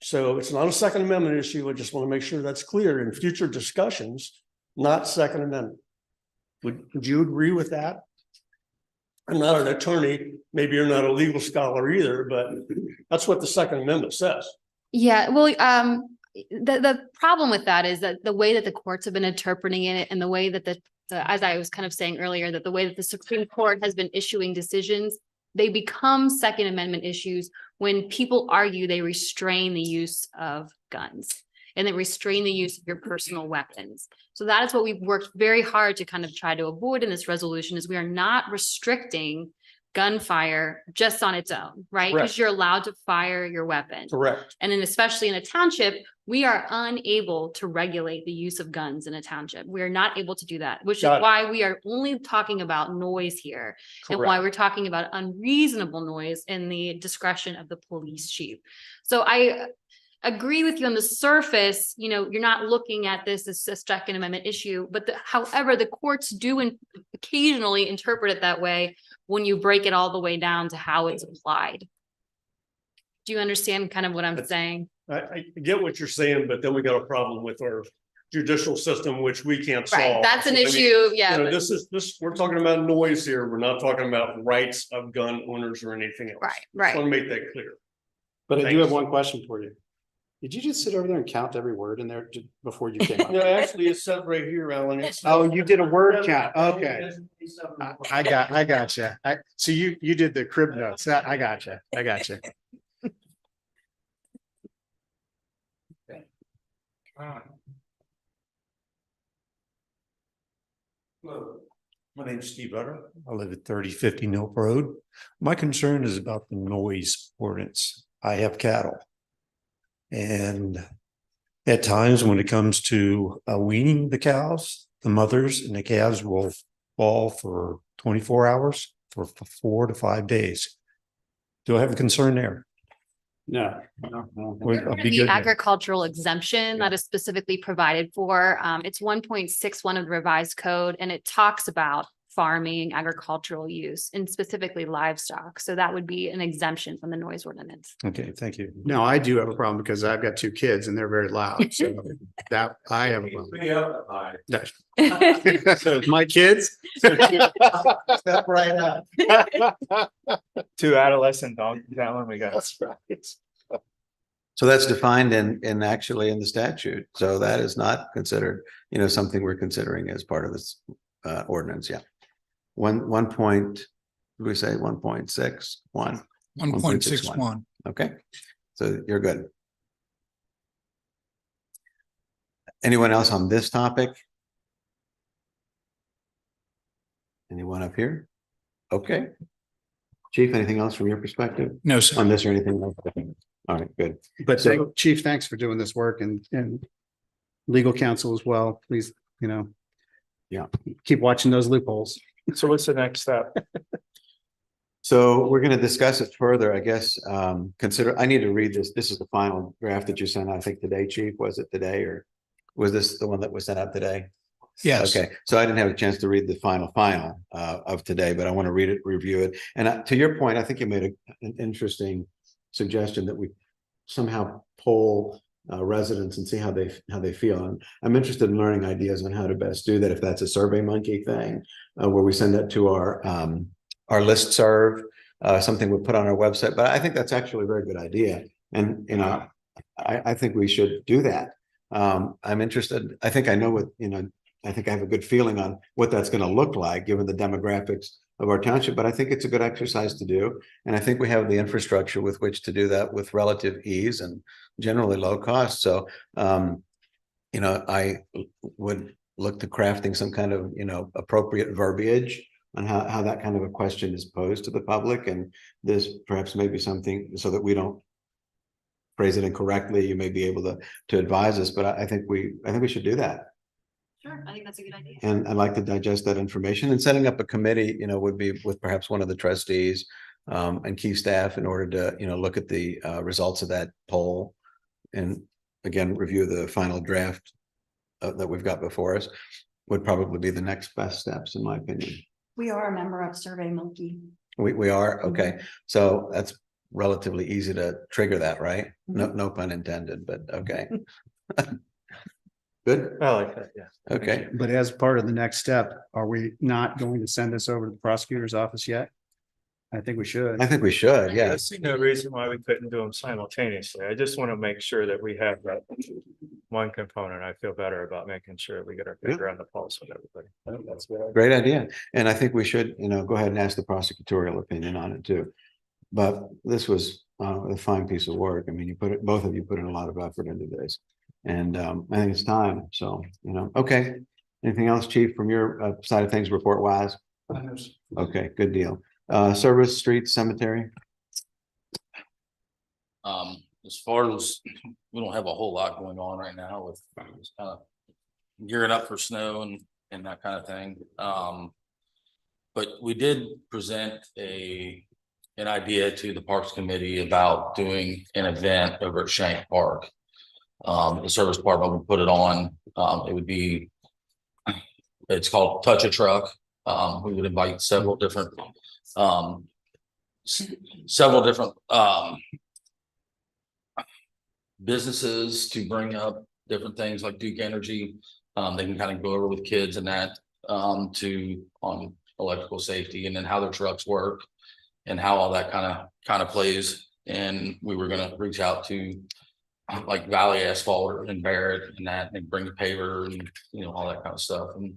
So it's not a Second Amendment issue. I just want to make sure that's clear in future discussions, not Second Amendment. Would you agree with that? I'm not an attorney. Maybe you're not a legal scholar either, but that's what the Second Amendment says. Yeah, well, the problem with that is that the way that the courts have been interpreting it and the way that as I was kind of saying earlier, that the way that the Supreme Court has been issuing decisions, they become Second Amendment issues when people argue they restrain the use of guns and they restrain the use of your personal weapons. So that is what we've worked very hard to kind of try to avoid in this resolution, is we are not restricting gunfire just on its own, right? Because Correct. you're allowed to fire your weapon. Correct. And then especially in a township, we are unable to regulate the use of guns in a township. We are not able to do that, which Got is it. why we are only talking about noise here and why Correct. we're talking about unreasonable noise in the discretion of the police chief. So I agree with you on the surface, you know, you're not looking at this as a Second Amendment issue, but however, the courts do occasionally interpret it that way when you break it all the way down to how it's applied. Do you understand kind of what I'm saying? I get what you're saying, but then we got a problem with our judicial system, which we can't solve. Right, that's an I mean, issue, yeah. You know, but- we're talking about noise here. We're not talking about rights of gun owners or anything else. Right, Just want to make that clear. But I do Thanks. have one question for you. Did you just sit over there and count every word in there before you came up? No, actually, it's set right here, Alan. Oh, you did a word count. Okay. I got you. So you did the crib notes. I got you. I got you. My name's Steve Rutter. I live at 3050 Mill Road. My concern is about the noise ordinance. I have cattle. And at times when it comes to weaning the cows, the mothers and the calves will fall for 24 hours for 4 to 5 days. Do I have a concern there? No. I'll be The good there. agricultural exemption that is specifically provided for, it's 1.61 of the revised code, and it talks about farming, agricultural use, and specifically livestock. So that would be an exemption from the noise ordinance. Okay, thank you. No, I do have a problem because I've got 2 kids and they're very loud. So that I have a problem. So my kids. Step right up. 2 adolescent dogs, that one we got. That's right. So that's defined in actually in the statute. So that is not considered, something we're considering as part of this ordinance. Yeah. 1 point, we say 1.61. 1.61. Okay, so you're good. Anyone else on this topic? Anyone up here? Okay. Chief, anything else from your perspective No, sir. on this or anything else? All right, good. But So- Chief, thanks for doing this work and legal counsel as well. Please, Yeah. keep watching those loopholes. So what's the next step? So we're going to discuss it further, I guess. I need to read this. This is the final draft that you sent out, I think today, Chief. Was it today or was this the one that was sent out today? Yes. Okay, so I didn't have a chance to read the final of today, but I want to read it, review it. And to your point, I think you made an interesting suggestion that we somehow poll residents and see how they feel. And I'm interested in learning ideas on how to best do that. If that's a Survey Monkey thing, where we send that to our listserv, something we put on our website. But I think that's actually a very good idea. And I think we should do that. I'm interested. I think I know what I think I have a good feeling on what that's going to look like, given the demographics of our township, but I think it's a good exercise to do. And I think we have the infrastructure with which to do that with relative ease and generally low cost. So, I would look to crafting some kind of, appropriate verbiage on how that kind of a question is posed to the public. And this perhaps may be something so that we don't phrase it incorrectly. You may be able to advise us, but I think we should do that. Sure, I think that's a good idea. And I'd like to digest that information, and setting up a committee, would be with perhaps one of the trustees and key staff in order to, look at the results of that poll. And again, review the final draft that we've got before us would probably be the next best steps, in my opinion. We are a member of Survey Monkey. We are, okay. So that's relatively easy to trigger that, right? No pun intended, but okay. Good, I like that, yeah. okay. But as part of the next step, are we not going to send this over to the prosecutor's office yet? I think we should. I think we should, I yeah. see no reason why we couldn't do them simultaneously. I just want to make sure that we have that one component. I feel better about making sure we get our finger on the pulse with everybody. That's a great idea. And I think we should, go ahead and ask the prosecutorial opinion on it too. But this was a fine piece of work. I mean, both of you put in a lot of effort into this. And I think it's time. So, okay. Anything else, Chief, from your side of things, report wise? Okay, good deal. Service, streets, cemetery. As far as, we don't have a whole lot going on right now with just kind of gearing up for snow and that kind of thing. But we did present an idea to the Parks Committee about doing an event over at Shank Park. The service department would put it on. It's called Touch a Truck. We would invite several different businesses to bring up different things like Duke Energy. They can kind of go over with kids and that on electrical safety and then how their trucks work and how all that kind of plays. And we were going to reach out to like Valley Asphalt and Barrett and that, and bring a paver and all that kind of stuff. And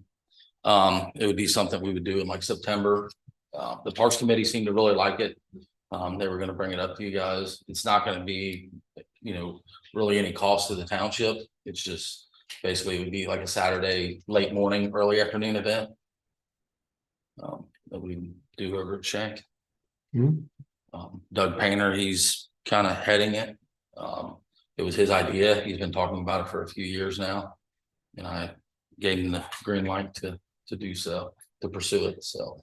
it would be something we would do in like September. The Parks Committee seemed to really like it. They were going to bring it up to you guys. It's not going to be, really any cost to the township. It's just basically it would be like a Saturday, late morning, early afternoon event. that we do over at Shank. Hmm. Doug Painter, he's kind of heading it. It was his idea. He's been talking about it for a few years now. And I gave him the green light to do so, to pursue it. So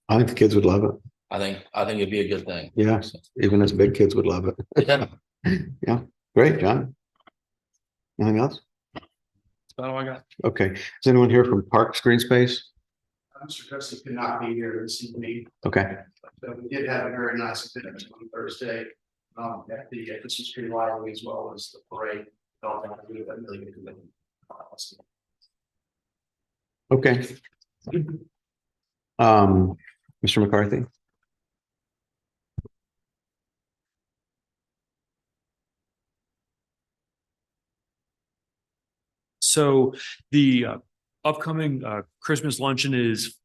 I think the kids would love it. I think it'd be a good thing. Yeah, So, even as big kids would love it. yeah, Yeah, great, John. Anything else? That's about all I got. Okay, is anyone here from Parks Green Space? Mr. Christie could not be here this evening, Okay, but we did have a very nice event on Thursday. At the Christmas tree library as well as the parade. Felt like we had a really good event. okay. Mr. McCarthy? So the upcoming Christmas luncheon is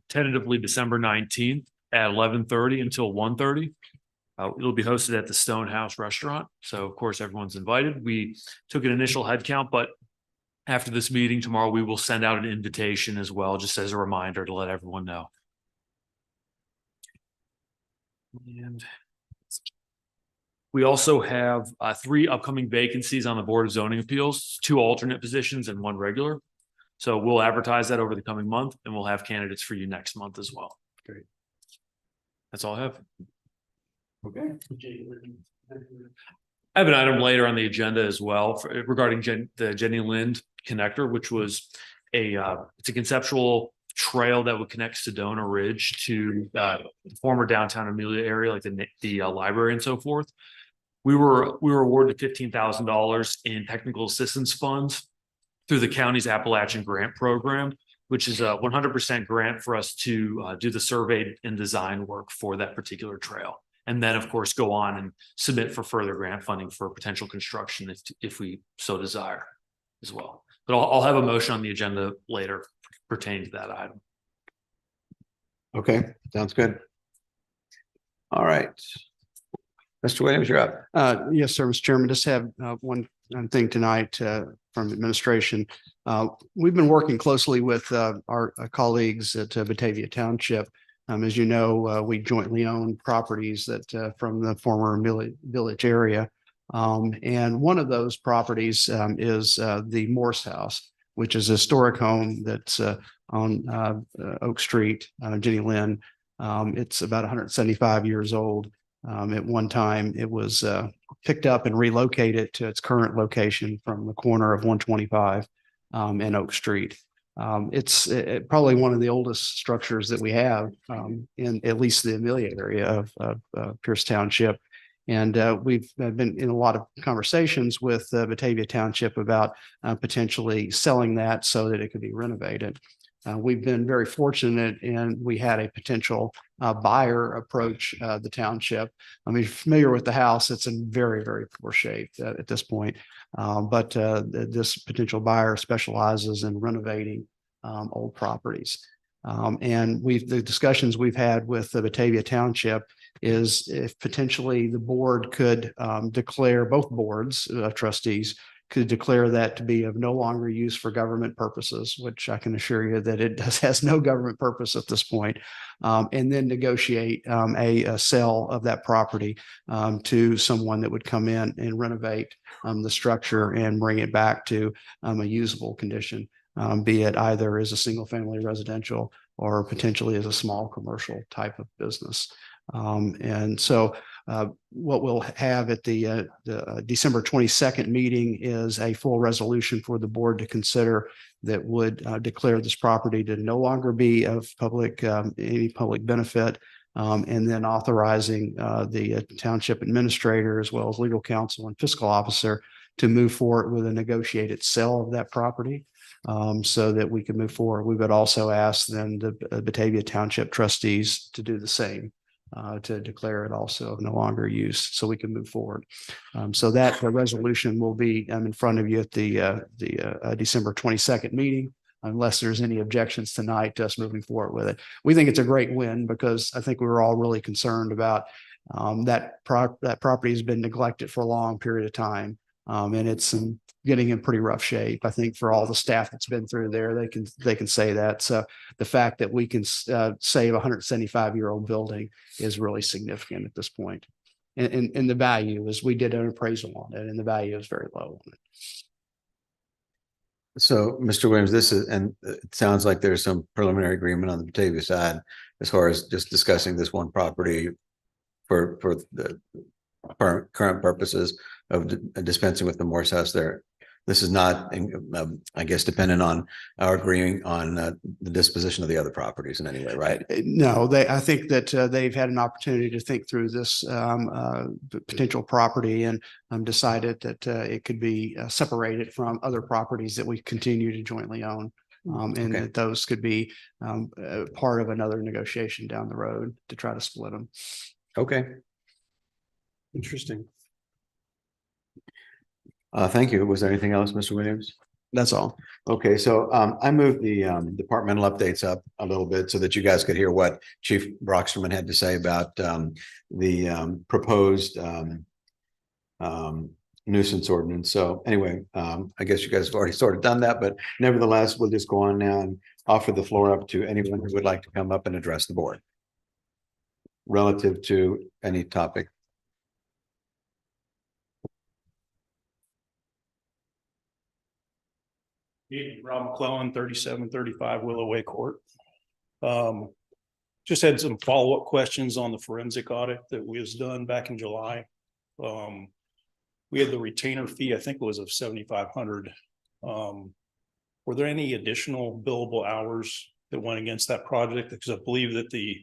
tentatively December 19th at 11:30 until 1:30. It'll be hosted at the Stonehouse Restaurant. So of course, everyone's invited. We took an initial head count, but after this meeting tomorrow, we will send out an invitation as well, just as a reminder to let everyone know. And we also have 3 upcoming vacancies on the Board of Zoning Appeals, 2 alternate positions and 1 regular. So we'll advertise that over the coming month and we'll have candidates for you next month as well. Great. That's all I have. Okay. I have an item later on the agenda as well regarding the Jenny Lind connector, which was it's a conceptual trail that would connect Sedona Ridge to the former downtown Amelia area, like the library and so forth. We were awarded $15,000 in technical assistance funds through the county's Appalachian Grant Program, which is a 100% grant for us to do the survey and design work for that particular trail. And then, of course, go on and submit for further grant funding for potential construction if we so desire as well. But I'll have a motion on the agenda later pertaining to that item. Okay, sounds good. All right. Mr. Williams, you're up. Yes, sir, Mr. Chairman, just have one thing tonight from administration. We've been working closely with our colleagues at Batavia Township. As you know, we jointly own properties that from the former village area. And one of those properties is the Morse House, which is a historic home that's on Oak Street, Jenny Lind. It's about 175 years old. At one time, it was picked up and relocated to its current location from the corner of 125 and Oak Street. It's probably one of the oldest structures that we have in at least the Amelia area of Pierce Township. And we've been in a lot of conversations with Batavia Township about potentially selling that so that it could be renovated. We've been very fortunate and we had a potential buyer approach the township. I mean, familiar with the house, it's in very, very poor shape at this point. But this potential buyer specializes in renovating old properties. And the discussions we've had with the Batavia Township is if potentially the board could declare, both boards of trustees could declare that to be of no longer use for government purposes, which I can assure you that it has no government purpose at this point, and then negotiate a sale of that property to someone that would come in and renovate the structure and bring it back to a usable condition, be it either as a single family residential or potentially as a small commercial type of business. And so what we'll have at the December 22nd meeting is a full resolution for the board to consider that would declare this property to no longer be of any public benefit, and then authorizing the township administrator as well as legal counsel and fiscal officer to move forward with a negotiated sale of that property. So that we can move forward. We would also ask then the Batavia Township trustees to do the same, to declare it also of no longer use so we can move forward. So that the resolution will be in front of you at the December 22nd meeting, unless there's any objections tonight to us moving forward with it. We think it's a great win because I think we were all really concerned about that property has been neglected for a long period of time. And it's getting in pretty rough shape. I think for all the staff that's been through there, they can say that. So the fact that we can save a 175-year-old building is really significant at this point. And the value is, we did an appraisal on it, and the value is very low on it. So, Mr. Williams, and it sounds like there's some preliminary agreement on the Batavia side as far as just discussing this one property for the current purposes of dispensing with the Morse House there. This is not, I guess, dependent on our agreeing on the disposition of the other properties in any way, right? No, I think that they've had an opportunity to think through this potential property and decided that it could be separated from other properties that we continue to jointly own. And that those could be part of another negotiation down the road to try to split them. Okay. Interesting. Thank you. Was there anything else, Mr. Williams? That's all. Okay, so I moved the departmental updates up a little bit so that you guys could hear what Chief Brocksterman had to say about the proposed nuisance ordinance. So anyway, I guess you guys have already sort of done that, but nevertheless, we'll just go on now and offer the floor up to anyone who would like to come up and address the board relative to any topic. Rob McClellan, 3735 Willow Way Court. Just had some follow-up questions on the forensic audit that was done back in July. We had the retainer fee, I think it was of 7,500. Were there any additional billable hours that went against that project? Because I believe that the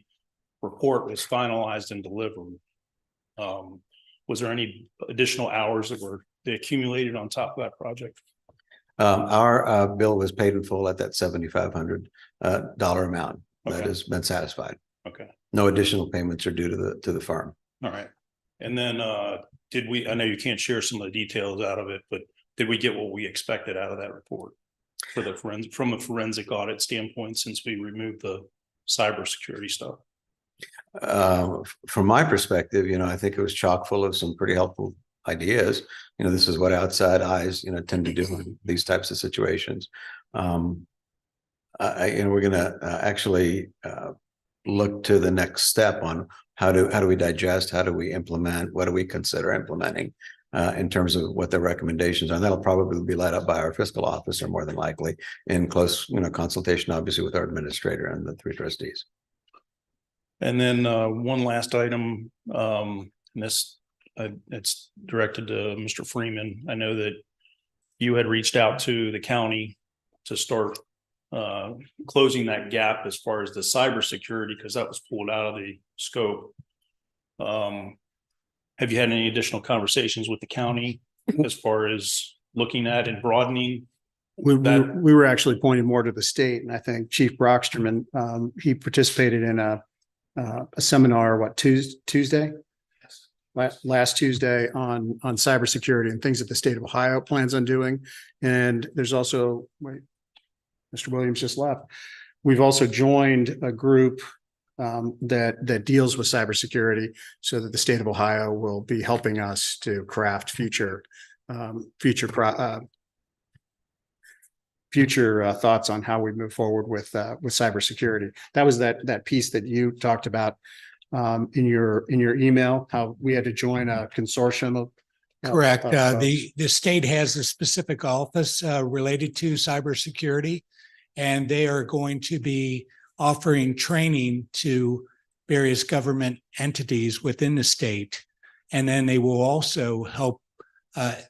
report was finalized and delivered. Was there any additional hours that they accumulated on top of that project? Our bill was paid in full at that $7,500 amount. That Okay. has been satisfied. Okay. No additional payments are due to the firm. All right. And then I know you can't share some of the details out of it, but did we get what we expected out of that report for the from a forensic audit standpoint, since we removed the cybersecurity stuff? From my perspective, I think it was chock full of some pretty helpful ideas. This is what outside eyes, tend to do in these types of situations. We're going to actually look to the next step on how do we digest, how do we implement, what do we consider implementing in terms of what the recommendations are. And that'll probably be led up by our fiscal officer, more than likely, in close, consultation, obviously, with our administrator and the 3 trustees. And then one last item, it's directed to Mr. Freeman. I know that you had reached out to the county to start closing that gap as far as the cybersecurity, because that was pulled out of the scope. Have you had any additional conversations with the county as far as looking at and broadening? We were actually pointed more to the state, and I think Chief Brocksterman, he participated in a seminar, Tuesday? Last Tuesday on cybersecurity and things that the state of Ohio plans on doing. And there's also, Mr. Williams just left. We've also joined a group that deals with cybersecurity, so that the state of Ohio will be helping us to craft future thoughts on how we move forward with cybersecurity. That was that piece that you talked about in your email, how we had to join a consortium of. Correct. The state has a specific office related to cybersecurity, and they are going to be offering training to various government entities within the state. And then they will also help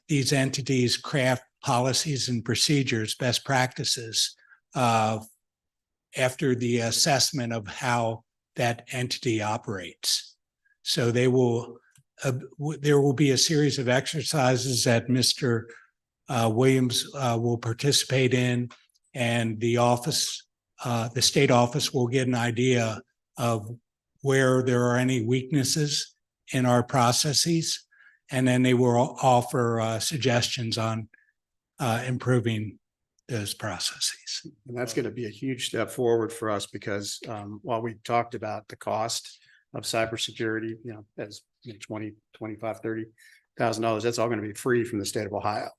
these entities craft policies and procedures, best practices after the assessment of how that entity operates. So there will be a series of exercises that Mr. Williams will participate in, and the state office will get an idea of where there are any weaknesses in our processes, and then they will offer suggestions on improving those processes. And that's going to be a huge step forward for us, because while we talked about the cost of cybersecurity, as $25,000, that's all going to be free from the state of Ohio.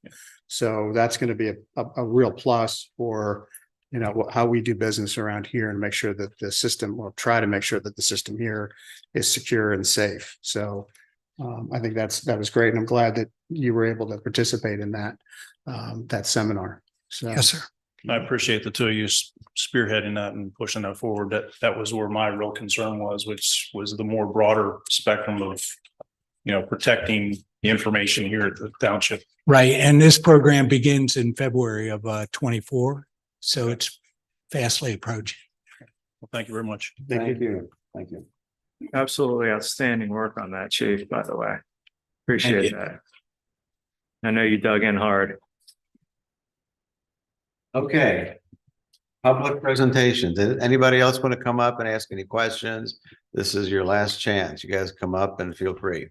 So that's going to be a real plus for, you know, how we do business around here and make sure that the system, or try to make sure that the system here is secure and safe. So I think that was great. And I'm glad that you were able to participate in that seminar. So. Yes, sir. I appreciate the two of you spearheading that and pushing that forward. That was where my real concern was, which was the more broader spectrum of, you know, protecting the information here at the township. Right, and this program begins in February of 24, so it's fastly approaching. Well, thank you very much. Thank you. Thank you. Absolutely outstanding work on that, Chief, by the way. Appreciate that. I know you dug in hard. Okay. Public presentations. Anybody else want to come up and ask any questions? This is your last chance. You guys come up and feel free.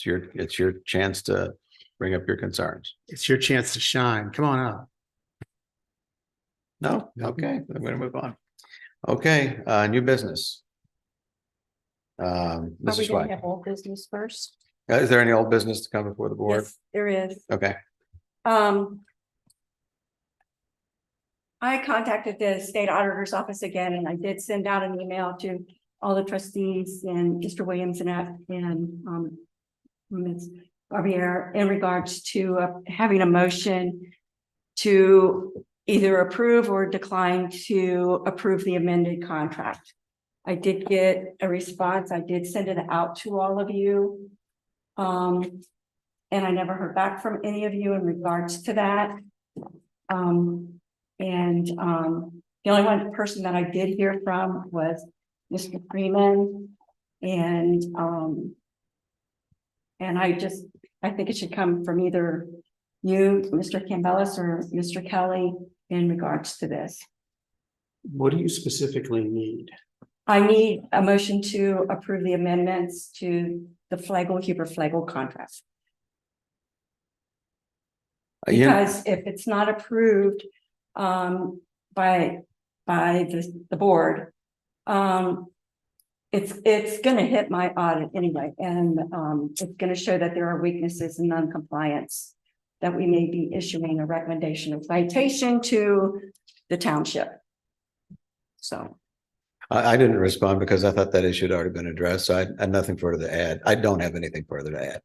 It's your chance to bring up your concerns. It's your chance to shine. Come on up. No? Okay, I'm going to move on. Okay, new business. Are we Mrs. gonna White. have old business first? Is there any old business to come before the board? Yes, there is. Okay. I contacted the state auditor's office again, and I did send out an email to all the trustees and Mr. Williams and Ms. Barbier in regards to having a motion to either approve or decline to approve the amended contract. I did get a response. I did send it out to all of you. And I never heard back from any of you in regards to that. The only one person that I did hear from was Mr. Freeman. And I think it should come from either you, Mr. Campbellis, or Mr. Kelly in regards to this. What do you specifically need? I need a motion to approve the amendments to the Huber-Flagel contract. Because if it's not approved by the board, it's going to hit my audit anyway, and it's going to show that there are weaknesses in non-compliance that we may be issuing a recommendation of citation to the township. So I didn't respond because I thought that issue had already been addressed. So I had nothing further to add. I don't have anything further to add.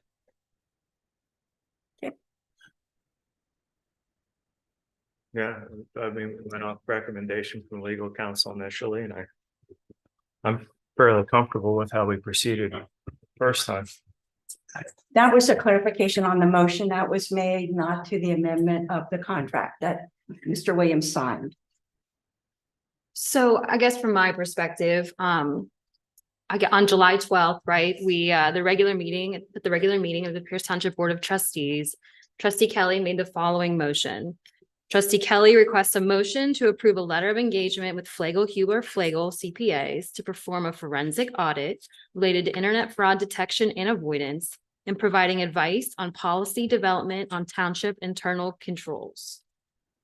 Yeah, I mean, we went off recommendation from legal counsel initially, and I'm fairly comfortable with how we proceeded first time. that was a clarification on the motion that was made, not to the amendment of the contract that Mr. Williams signed. So I guess from my perspective, on July 12th, right, the regular meeting of the Pierce Township Board of Trustees, Trustee Kelly made the following motion. Trustee Kelly requests a motion to approve a letter of engagement with Huber-Flagel CPAs to perform a forensic audit related to internet fraud detection and avoidance and providing advice on policy development on township internal controls.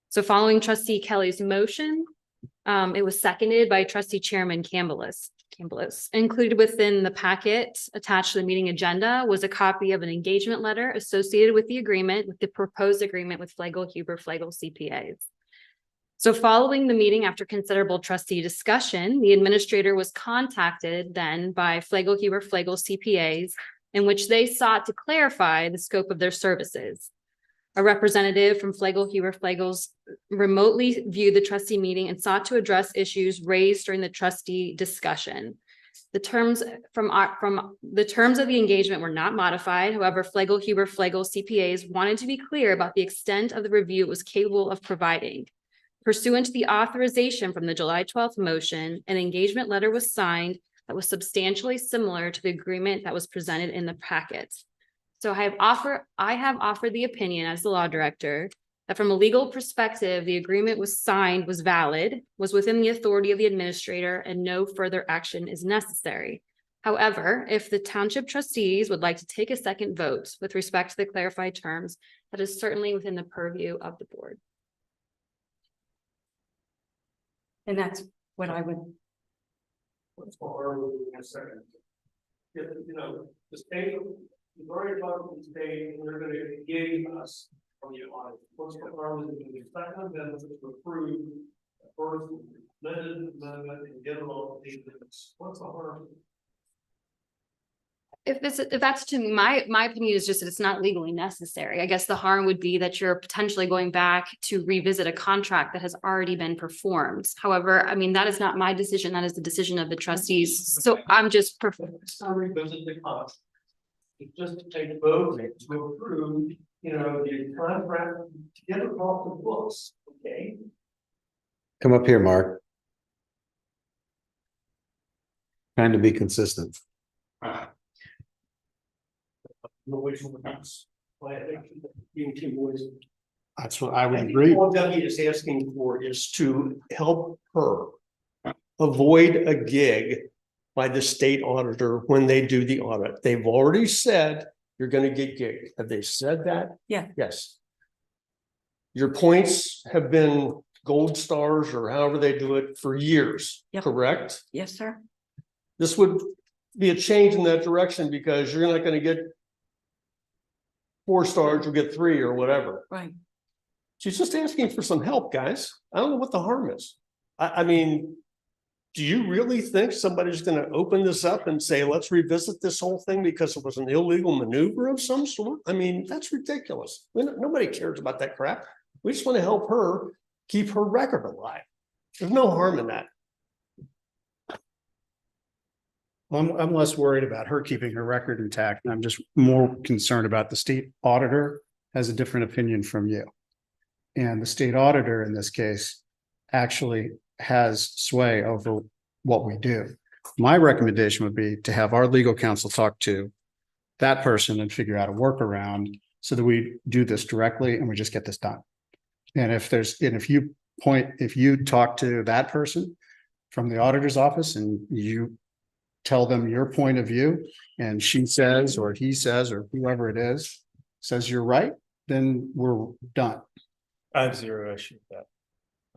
So following Trustee Kelly's motion, it was seconded by Trustee Chairman Campbellis. Included within the packet attached to the meeting agenda was a copy of an engagement letter associated with the proposed agreement with Huber-Flagel CPAs. So following the meeting, after considerable trustee discussion, the administrator was contacted then by Huber-Flagel CPAs, in which they sought to clarify the scope of their services. A representative from Huber-Flagel's remotely viewed the trustee meeting and sought to address issues raised during the trustee discussion. The terms of the engagement were not modified. However, Huber-Flagel CPAs wanted to be clear about the extent of the review it was capable of providing. Pursuant to the authorization from the July 12th motion, an engagement letter was signed that was substantially similar to the agreement that was presented in the packet. So I have offered the opinion as the law director that from a legal perspective, the agreement was signed, was valid, was within the authority of the administrator, and no further action is necessary. However, if the township trustees would like to take a second vote with respect to the clarified terms, that is certainly within the purview of the board. And that's what I would. you know, the state, we've already talked to the state, and they're gonna give us on the audit. What's the harm in the second amendment to approve the first amendment and get them all these things? What's the harm? If that's to me, my opinion is just that it's not legally necessary. I guess the harm would be that you're potentially going back to revisit a contract that has already been performed. However, I mean, that is not my decision. That is the decision of the trustees. So I'm just. It's not revisit the contract. It's just to take a vote to approve, you know, the contract to get it off the books, okay? Come up here, Mark. Trying to be consistent. That's what I would agree. All Debbie is asking for is to help her avoid a gig by the state auditor when they do the audit. They've already said you're gonna get gigged. Have they said that? Yeah. Yes. Your points have been gold stars or however they do it for years, Yep. correct? Yes, sir. This would be a change in that direction because you're not gonna get 4 stars, you'll get 3 or whatever. Right. She's just asking for some help, guys. I don't know what the harm is. I mean, do you really think somebody's gonna open this up and say, let's revisit this whole thing because it was an illegal maneuver of some sort? I mean, that's ridiculous. Nobody cares about that crap. We just want to help her keep her record alive. There's no harm in that. I'm less worried about her keeping her record intact. I'm just more concerned about the state auditor has a different opinion from you. And the state auditor in this case actually has sway over what we do. My recommendation would be to have our legal counsel talk to that person and figure out a workaround so that we do this directly and we just get this done. And if you talk to that person from the auditor's office and you tell them your point of view and she says, or he says, or whoever it is, says you're right, then we're done. I have zero issue with that.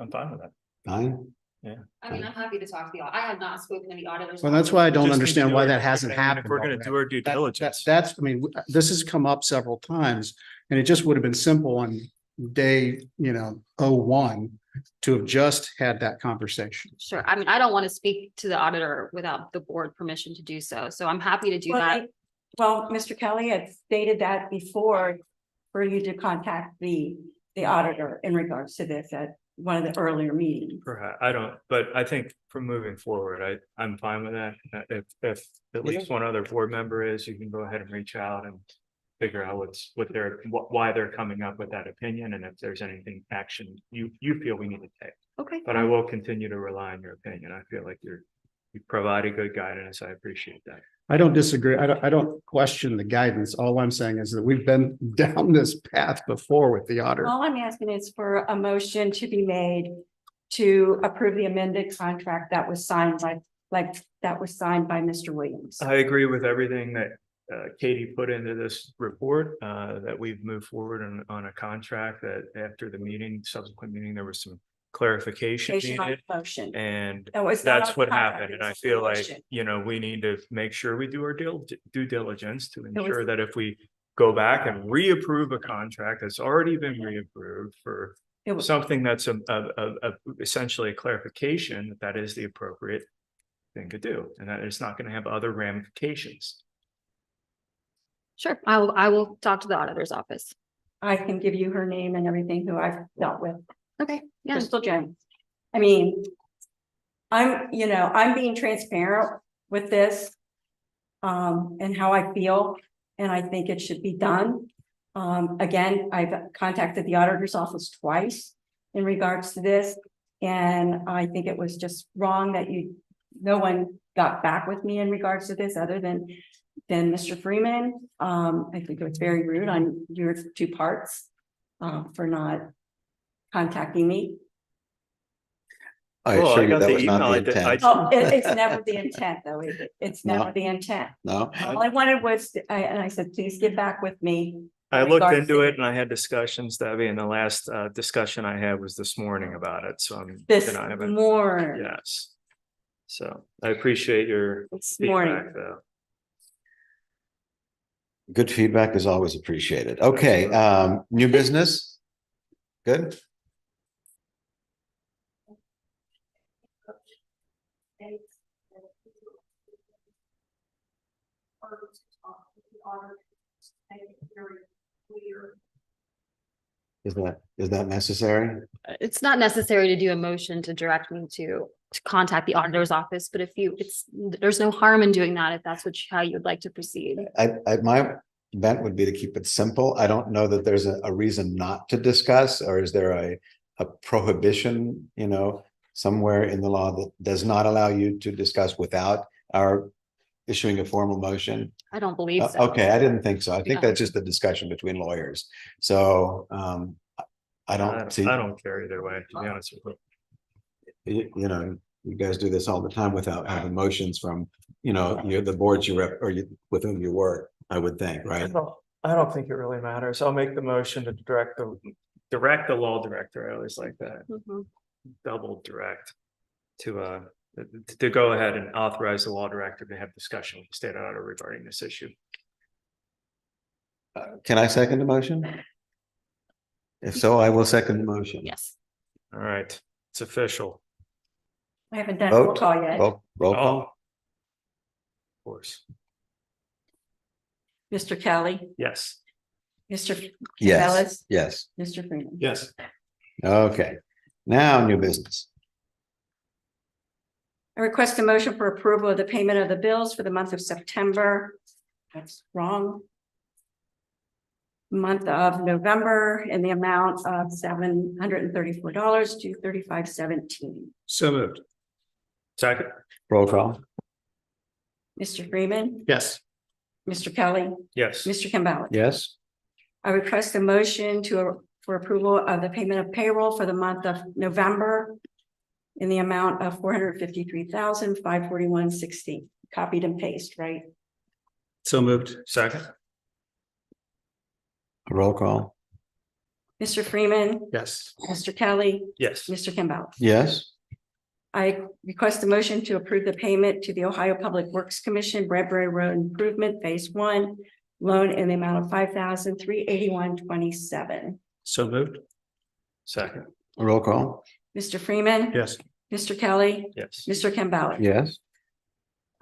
I'm fine with that. Fine. Yeah. I mean, I'm happy to talk to the, I have not spoken to the auditors. Well, that's why I don't Just need to understand do why it. that hasn't And happened. if we're gonna already. do our due diligence. That's, I mean, this has come up several times and it just would have been simple on day, 01 to have just had that conversation. Sure. I mean, I don't want to speak to the auditor without the board permission to do so. So I'm happy to do that. Well, Mr. Kelly had stated that before for you to contact the auditor in regards to this at one of the earlier meetings. Perhaps, I don't, but I think for moving forward, I'm fine with that. If at least one other board member is, you can go ahead and reach out and figure out why they're coming up with that opinion and if there's anything action you feel we need to take. Okay. But I will continue to rely on your opinion. I feel like you provide a good guidance. I appreciate that. I don't disagree. I don't question the guidance. All I'm saying is that we've been down this path before with the auditor. All I'm asking is for a motion to be made to approve the amended contract that was signed by Mr. Williams. I agree with everything that Katie put into this report, that we've moved forward on a contract that after the subsequent meeting, there was some clarification needed. Motion. And That that's what contract, happened. And it I was feel a like, motion. we need to make sure we do our due diligence to was- ensure that if we go back and reapprove a contract that's already been reapproved for It was- something that's essentially a clarification, that is the appropriate thing to do, and that it's not going to have other ramifications. Sure. I will talk to the auditor's office. I can give you her name and everything who I've dealt with. Okay. Yeah. Crystal Jones. I mean, I'm being transparent with this. And how I feel, and I think it should be done. Again, I've contacted the auditor's office twice in regards to this. And I think it was just wrong that no one got back with me in regards to this other than Mr. Freeman. I think it was very rude on your two parts for not contacting me. I assure you that was not the email. intent. Oh, it's never the intent, though. It's No. never the intent. No, All I wanted was, and I said, please get back with me. I in looked regards into to it and I had discussions, Debbie, and the last discussion I had was this morning about it, so I'm. This and I haven't- morning. Yes. So I appreciate your This morning. feedback, though. Good feedback is always appreciated. Okay, new business? Good. Is that necessary? It's not necessary to do a motion to direct me to contact the auditor's office, but if you, there's no harm in doing that if that's how you'd like to proceed. My bent would be to keep it simple. I don't know that there's a reason not to discuss, or is there a prohibition, somewhere in the law that does not allow you to discuss without our issuing a formal motion? I don't believe so. Okay, I didn't think so. I think Yeah. that's just a discussion between lawyers. So I don't see. I don't care either way, to be honest with you. You guys do this all the time without having motions from, you're the boards you rep or with whom you work, I would think, right? I don't think it really matters. I'll make the motion to direct the law director. I always like that. Mhm. Double direct to go ahead and authorize the law director to have discussion with the state auditor regarding this issue. Can I second the motion? If so, I will second the motion. Yes. All right, it's official. I haven't done roll call yet. Roll call. Of course. Mr. Kelly, Yes. Mr. Yes, Campbell, yes. Mr. Freeman. Yes. Okay, now new business. I request a motion for approval of the payment of the bills for the month of September. That's wrong. Month of November in the amount of $734 to $35.17. So moved. Second. Roll call. Mr. Freeman, Yes. Mr. Kelly, Yes. Mr. Campbell. Yes. I request a motion for approval of the payment of payroll for the month of November in the amount of $453,541.60. Copied and paste, right? So moved. Second. Roll call. Mr. Freeman, Yes. Mr. Kelly, Yes. Mr. Campbell. Yes. I request a motion to approve the payment to the Ohio Public Works Commission, Bradbury Road Improvement Phase 1, loan in the amount of $5,381.27. So moved. Second. Roll call. Mr. Freeman. Yes. Mr. Kelly, Yes. Mr. Campbell. Yes.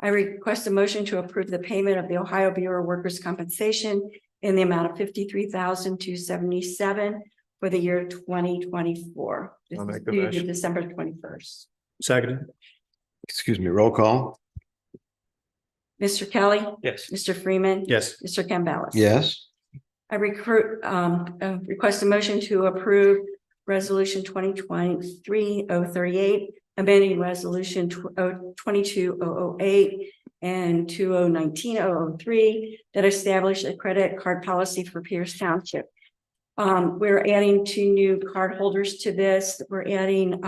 I request a motion to approve the payment of the Ohio Bureau of Workers' Compensation in the amount of $53,277 for the year 2024. This I'll is make the due to motion. December 21st. Seconded. Excuse me, roll call. Mr. Kelly, Yes. Mr. Freeman. Yes. Mr. Campbell. Yes. I request a motion to approve resolution 2023-038, amending resolution 22-008 and 2019-003 that establish a credit card policy for Pierce Township. We're adding 2 new card holders to this. We're adding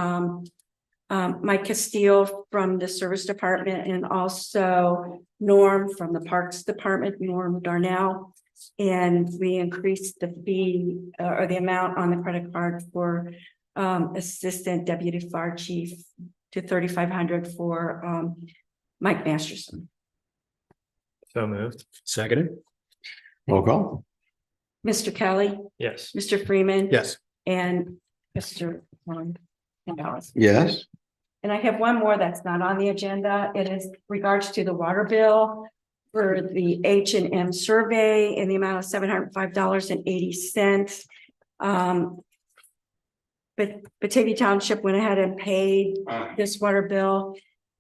Mike Castile from the service department and also Norm from the Parks Department, Norm Darnell. And we increased the fee or the amount on the credit card for Assistant Deputy Fire Chief to $3,500 for Mike Masterson. So moved. Seconded. Roll call. Mr. Kelly, Yes. Mr. Freeman. Yes. And Mr. Campbell. Yes. And I have one more that's not on the agenda. It is regards to the water bill for the H&M survey in the amount of $705.80. But Batavia Township went ahead and paid this water bill.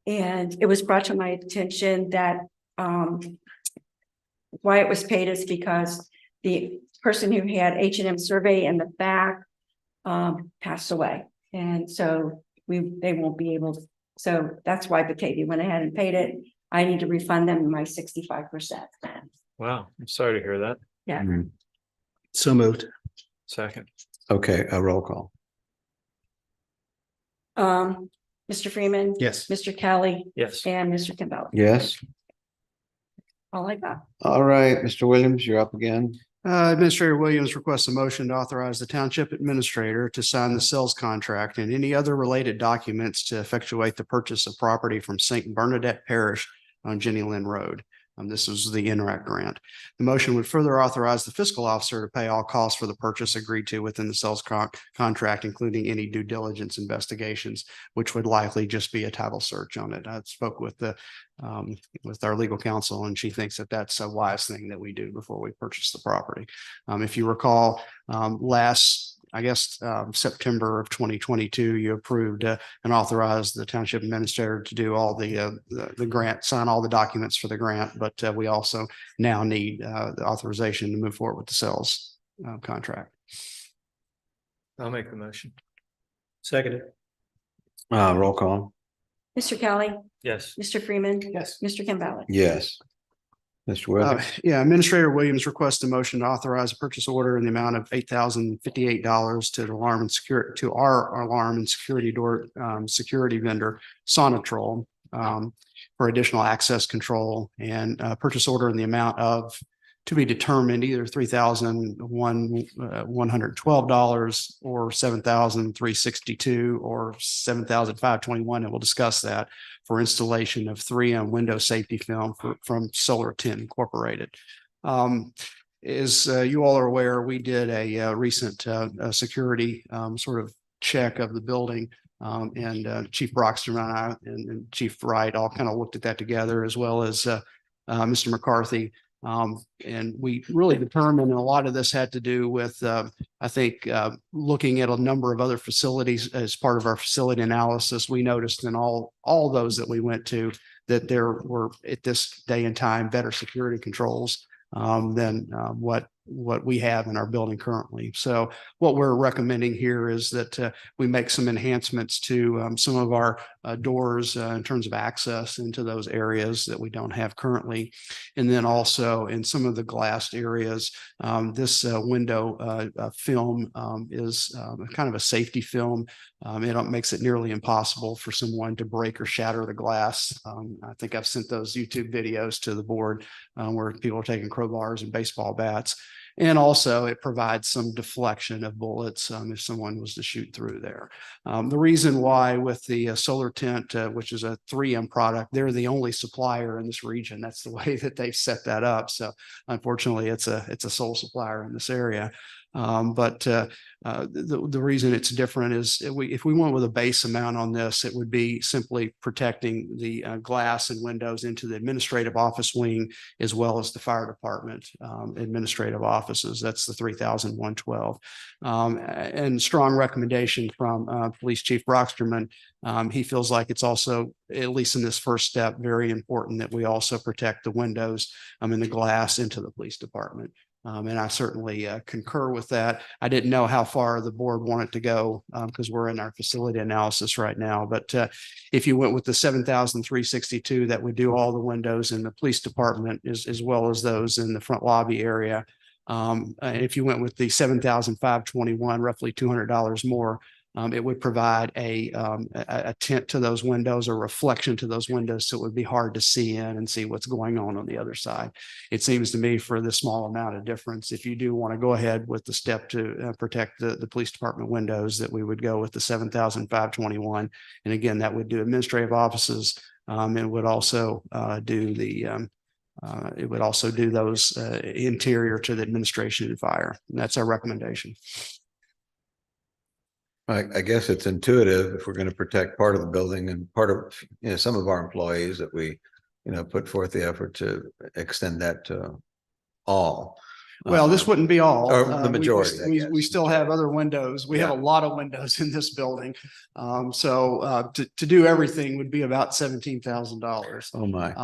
And it was brought to my attention that why it was paid is because the person who had H&M survey in the back passed away. And so they won't be able to, so that's why Batavia went ahead and paid it. I need to refund them my 65%. Wow. I'm sorry to hear that. Yeah. So moved. Second. Okay, a roll call. Mr. Freeman. Yes. Mr. Kelly Yes. and Mr. Campbell. Yes. All I got. All right, Mr. Williams, you're up again. Administrator Williams requests a motion to authorize the township administrator to sign the sales contract and any other related documents to effectuate the purchase of property from St. Bernadette Parish on Jenny Lynn Road. This was the NRAC grant. The motion would further authorize the fiscal officer to pay all costs for the purchase agreed to within the sales contract, including any due diligence investigations, which would likely just be a title search on it. I spoke with our legal counsel, and she thinks that that's a wise thing that we do before we purchase the property. If you recall, September of 2022, you approved and authorized the township administrator to do all the grant, sign all the documents for the grant, but we also now need the authorization to move forward with the sales contract. I'll make the motion. Seconded. Roll call. Mr. Kelly, Yes. Mr. Freeman. Yes. Mr. Campbell. Yes. Mr. Williams. Administrator Williams requests a motion to authorize a purchase order in the amount of $8,058 to the alarm and security, to our alarm and security door security vendor, Sonatrol, for additional access control, and purchase order in the amount of, to be determined, either $3,112 or $7,362 or $7,521, and we'll discuss that, for installation of 3M window safety film from Solar 10 Incorporated. As you all are aware, we did a recent security sort of check of the building, and Chief Brockstrom and I and Chief Wright all kind of looked at that together, as well as Mr. McCarthy. And we really determined, and a lot of this had to do with, looking at a number of other facilities as part of our facility analysis. We noticed in all those that we went to that there were, at this day and time, better security controls than what we have in our building currently. So what we're recommending here is that we make some enhancements to some of our doors in terms of access into those areas that we don't have currently. And then also in some of the glassed areas, this window film is kind of a safety film. It makes it nearly impossible for someone to break or shatter the glass. I think I've sent those YouTube videos to the board where people are taking crowbars and baseball bats. And also it provides some deflection of bullets if someone was to shoot through there. The reason why with the solar tent, which is a 3M product, they're the only supplier in this region. That's the way that they've set that up. So unfortunately, it's a sole supplier in this area. But the reason it's different is if we went with a base amount on this, it would be simply protecting the glass and windows into the administrative office wing, as well as the fire department administrative offices. That's the $3,112. And strong recommendation from Police Chief Brockstrom. He feels like it's also, at least in this first step, very important that we also protect the windows and the glass into the police department. And I certainly concur with that. I didn't know how far the board wanted to go because we're in our facility analysis right now. But if you went with the $7,362, that would do all the windows in the police department as well as those in the front lobby area. If you went with the $7,521, roughly $200 more, it would provide a tint to those windows, or reflection to those windows, so it would be hard to see in and see what's going on the other side. It seems to me, for the small amount of difference, if you do want to go ahead with the step to protect the police department windows, that we would go with the $7,521. And again, that would do administrative offices, and would also do the it would also do those interior to the administration and fire. And that's our recommendation. I guess it's intuitive, if we're going to protect part of the building and part of, some of our employees, that we, put forth the effort to extend that to all. Well, this wouldn't be all. Or the majority. We still have other windows. We have a lot of windows in this building. So to do everything would be about $17,000. Oh my.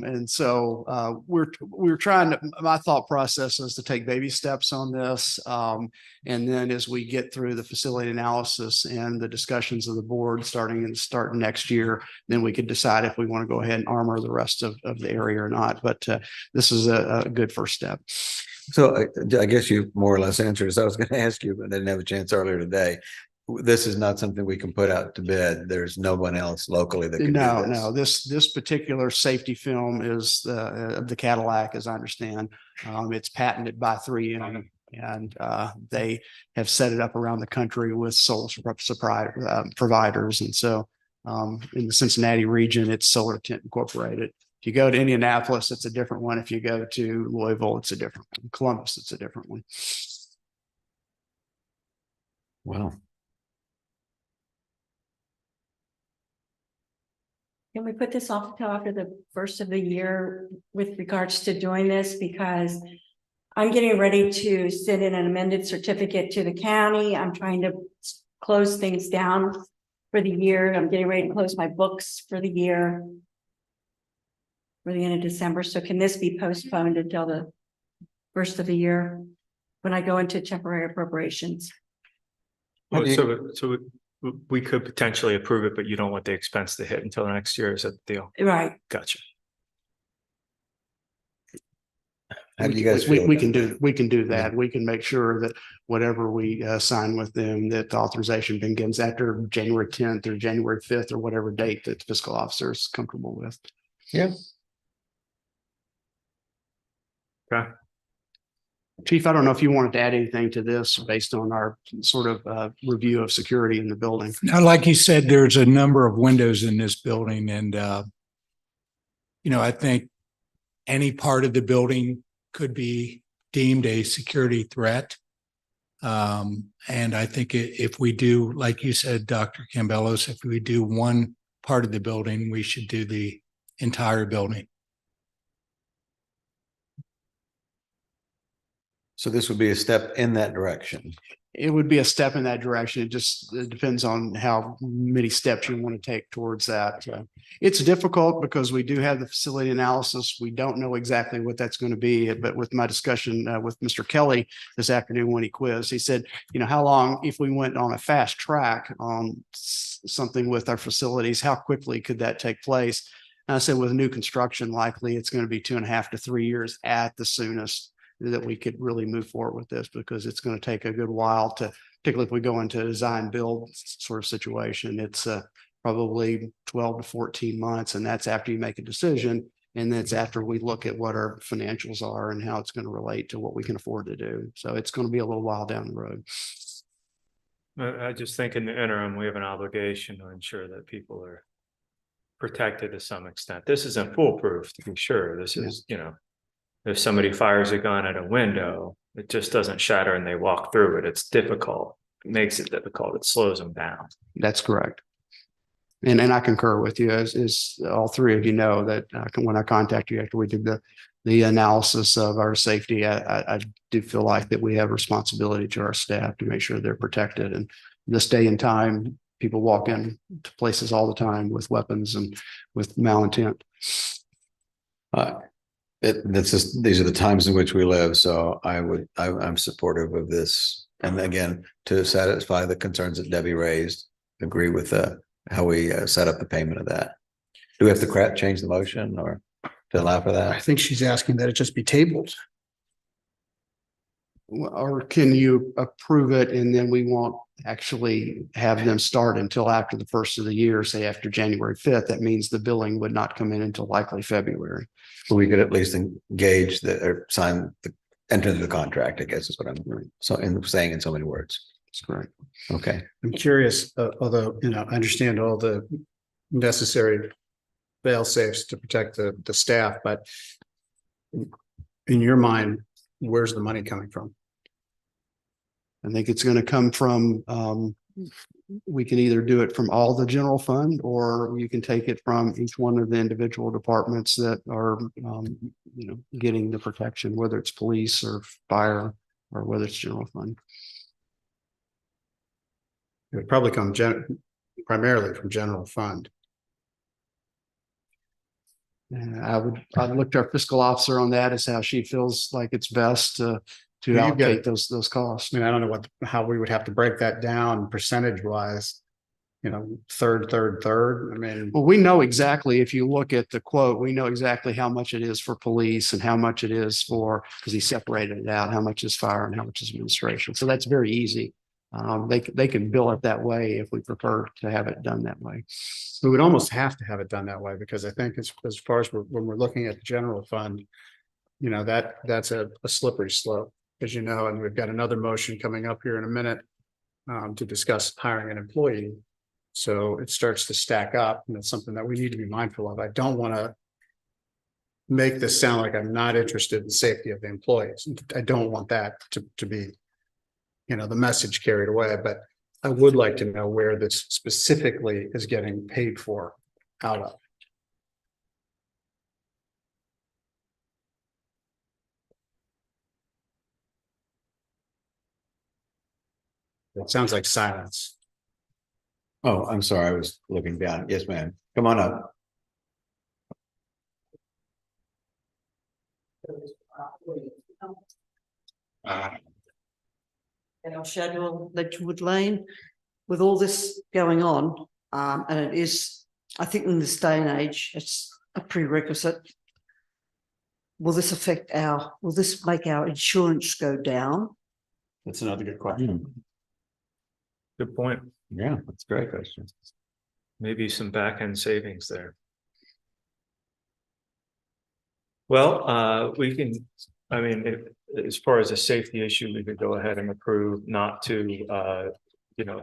And so we're trying to, my thought process is to take baby steps on this. And then as we get through the facility analysis and the discussions of the board starting next year, then we could decide if we want to go ahead and armor the rest of the area or not. But this is a good first step. So I guess you more or less answered as I was going to ask you, but I didn't have a chance earlier today. This is not something we can put out to bid. There's no one else locally that can do this. No, this particular safety film is the Cadillac, as I understand. It's patented by 3M, and they have set it up around the country with sole providers. And so in the Cincinnati region, it's Solar Tent Incorporated. If you go to Indianapolis, it's a different one. If you go to Louisville, it's a different one. Columbus, it's a different one. Well, Can we put this off until after the first of the year with regards to doing this? Because I'm getting ready to send in an amended certificate to the county. I'm trying to close things down for the year. I'm getting ready to close my books for the year. For the end of December. So can this be postponed until the first of the year when I go into temporary appropriations? How do you- So we could potentially approve it, but you don't want the expense to hit until next year. Is that the deal? Right. Gotcha. how do you guys We feel? we about can that? we can do that. We can make sure that whatever we sign with them, that the authorization begins after January 10th or January 5th or whatever date that the fiscal officer is comfortable with. Yeah. Okay. Chief, I don't know if you wanted to add anything to this based on our sort of review of security in the building. Now, like you said, there's a number of windows in this building and, I think any part of the building could be deemed a security threat. And I think if we do, like you said, Dr. Campbellos, if we do one part of the building, we should do the entire building. So this would be a step in that direction. It would be a step in that direction. It depends on how many steps you want to take towards that. It's difficult because we do have the facility analysis. We don't know exactly what that's going to be, but with my discussion with Mr. Kelly this afternoon when he quizzed, he said, how long, if we went on a fast track on something with our facilities, how quickly could that take place? And I said, with new construction, likely it's going to be 2.5 to 3 years at the soonest that we could really move forward with this, because it's going to take a good while to, particularly if we go into a design build sort of situation, it's probably 12 to 14 months. And that's after you make a decision. And that's after we look at what our financials are and how it's going to relate to what we can afford to do. So it's going to be a little while down the road. I just think in the interim, we have an obligation to ensure that people are protected to some extent. This isn't foolproof, to be sure. This is, if somebody fires a gun at a window, it just doesn't shatter and they walk through it. It's difficult. It makes it difficult. It slows them down. That's correct. And I concur with you, as all three of you know, that when I contacted you after we did the analysis of our safety, I do feel like that we have a responsibility to our staff to make sure they're protected. And this day and time, people walk into places all the time with weapons and with malintent. These are the times in which we live. So I'm supportive of this. And again, to satisfy the concerns that Debbie raised, agree with how we set up the payment of that. Do we have to change the motion or to allow for that? I think she's asking that it just be tabled. Or can you approve it and then we won't actually have them start until after the first of the year, say after January 5th? That means the billing would not come in until likely February. So we could at least engage or enter into the contract, I guess is what I'm saying in so many words. That's correct. Okay. I'm curious, although, I understand all the necessary fail safes to protect the staff, but in your mind, where's the money coming from? I think it's going to come from, we can either do it from all the general fund, or you can take it from each one of the individual departments that are, getting the protection, whether it's police or fire or whether it's general fund. It would probably come primarily from general fund. And I'd look to our fiscal officer on that as how she feels like it's best to allocate those costs. I mean, I don't know how we would have to break that down percentage wise. Third. I mean, well, we know exactly, if you look at the quote, we know exactly how much it is for police and how much it is for, because he separated it out, how much is fire and how much is administration. So that's very easy. They can bill it that way if we prefer to have it done that way. We would almost have to have it done that way, because I think as far as when we're looking at the general fund, that's a slippery slope, as you know, and we've got another motion coming up here in a minute to discuss hiring an employee. So it starts to stack up, and it's something that we need to be mindful of. I don't want to make this sound like I'm not interested in the safety of the employees. I don't want that to be, the message carried away, but I would like to know where this specifically is getting paid for out of. It sounds like silence. Oh, I'm sorry. I was looking down. Yes, ma'am. Come on up. Schedule Ledgewood Lane, with all this going on, and it is, I think in this day and age, it's a prerequisite. Will this make our insurance go down? That's another good question. Good point. Yeah, that's a great question. Maybe some back end savings there. Well, we can, I mean, if, as far as a safety issue, we could go ahead and approve not to,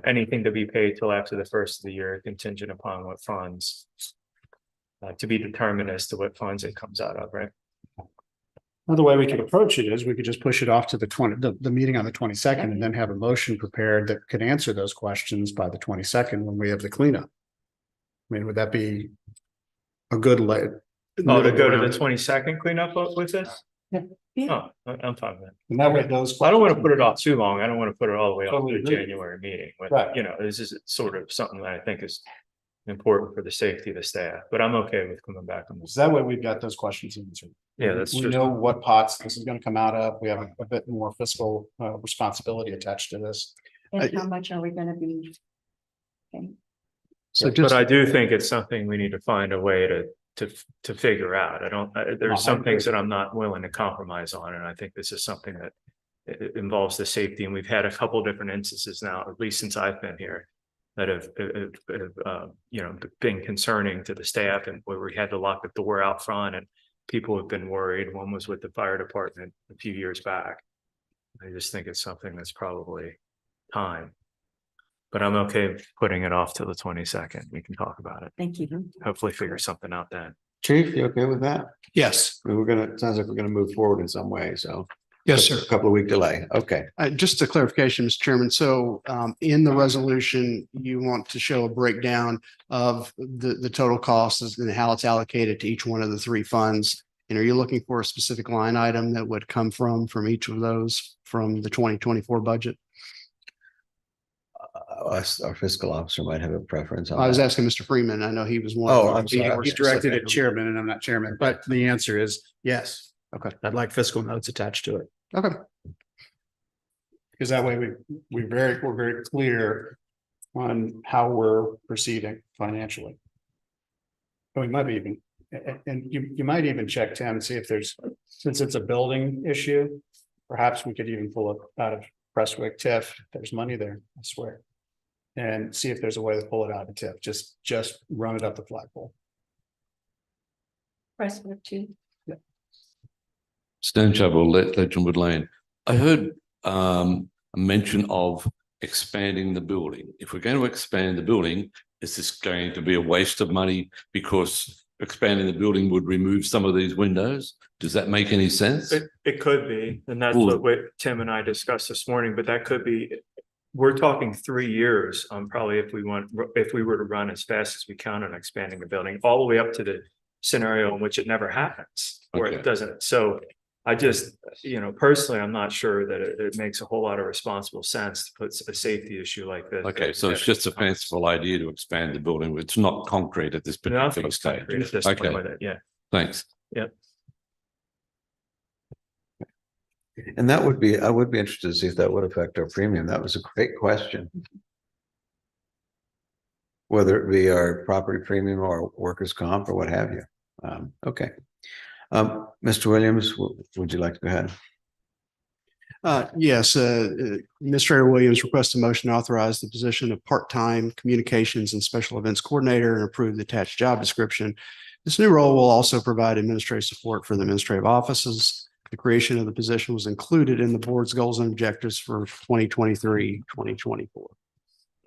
anything to be paid till after the first of the year, contingent upon what funds. To be determined as to what funds it comes out of, right? Another way we could approach it is we could just push it off to the meeting on the 22nd and then have a motion prepared that could answer those questions by the 22nd when we have the cleanup. I mean, would that be a good Oh, to go to the 22nd cleanup with this? Yeah. Oh, I'm fine with that. And that way those. I don't want to put it off too long. I don't want to put it all the way up Totally to the agree. January meeting. But, Right. This is sort of something that I think is important for the safety of the staff, but I'm okay with coming back on this. So that way we've got those questions answered. Yeah, that's We true. know what pots this is going to come out of. We have a bit more fiscal responsibility attached to this. And how much are we gonna be? Okay. So But I do think it's something we need to find a way to figure out. There's some things that I'm not willing to compromise on, and I think this is something that it involves the safety, and we've had a couple different instances now, at least since I've been here, that have been concerning to the staff, and where we had to lock the door out front and people have been worried. One was with the fire department a few years back. I just think it's something that's probably time. But I'm okay putting it off till the 22nd. We can talk about it. Thank you. Hopefully figure something out then. Chief, you okay with that? Yes. Sounds like we're gonna move forward in some way, so. Yes, sir. A couple of week delay. Okay. Just a clarification, Mr. Chairman. So in the resolution, you want to show a breakdown of the total costs and how it's allocated to each one of the three funds. And are you looking for a specific line item that would come from each of those from the 2024 budget? Our fiscal officer might have a preference on I was that. asking Mr. Freeman. I know he was one. Oh, I'm sorry. He directed at chairman and I'm not chairman, but the answer is yes. Okay. I'd like fiscal notes attached to it. Okay. Because that way we're very clear on how we're proceeding financially. And we might even, and you might even check Tim and see if there's, since it's a building issue, perhaps we could even pull it out of Prestwick TIF. There's money there, I swear. And see if there's a way to pull it out of TIF. Just run it up the flagpole. Presswood too. Stone Shovel, Ledgewood Lane. I heard a mention of expanding the building. If we're going to expand the building, is this going to be a waste of money because expanding the building would remove some of these windows? Does that make any sense? It could be, and that's what Tim and I discussed this morning, but that could be, we're talking 3 years on probably if we were to run as fast as we can on expanding the building, all the way up to the scenario in which it never happens, or it doesn't. So I just, personally, I'm not sure that it makes a whole lot of responsible sense to put a safety issue like this. Okay, so it's just a fanciful idea to expand the building. It's not concrete at this particular stage. Okay, with it, yeah. Thanks. Yep. And I would be interested to see if that would affect our premium. That was a great question. Whether it be our property premium or workers' comp or what have you. Okay. Mr. Williams, would you like to go ahead? Yes, Administrator Williams requests a motion to authorize the position of part-time communications and special events coordinator and approve the attached job description. This new role will also provide administrative support for the administrative offices. The creation of the position was included in the board's goals and objectives for 2023-2024.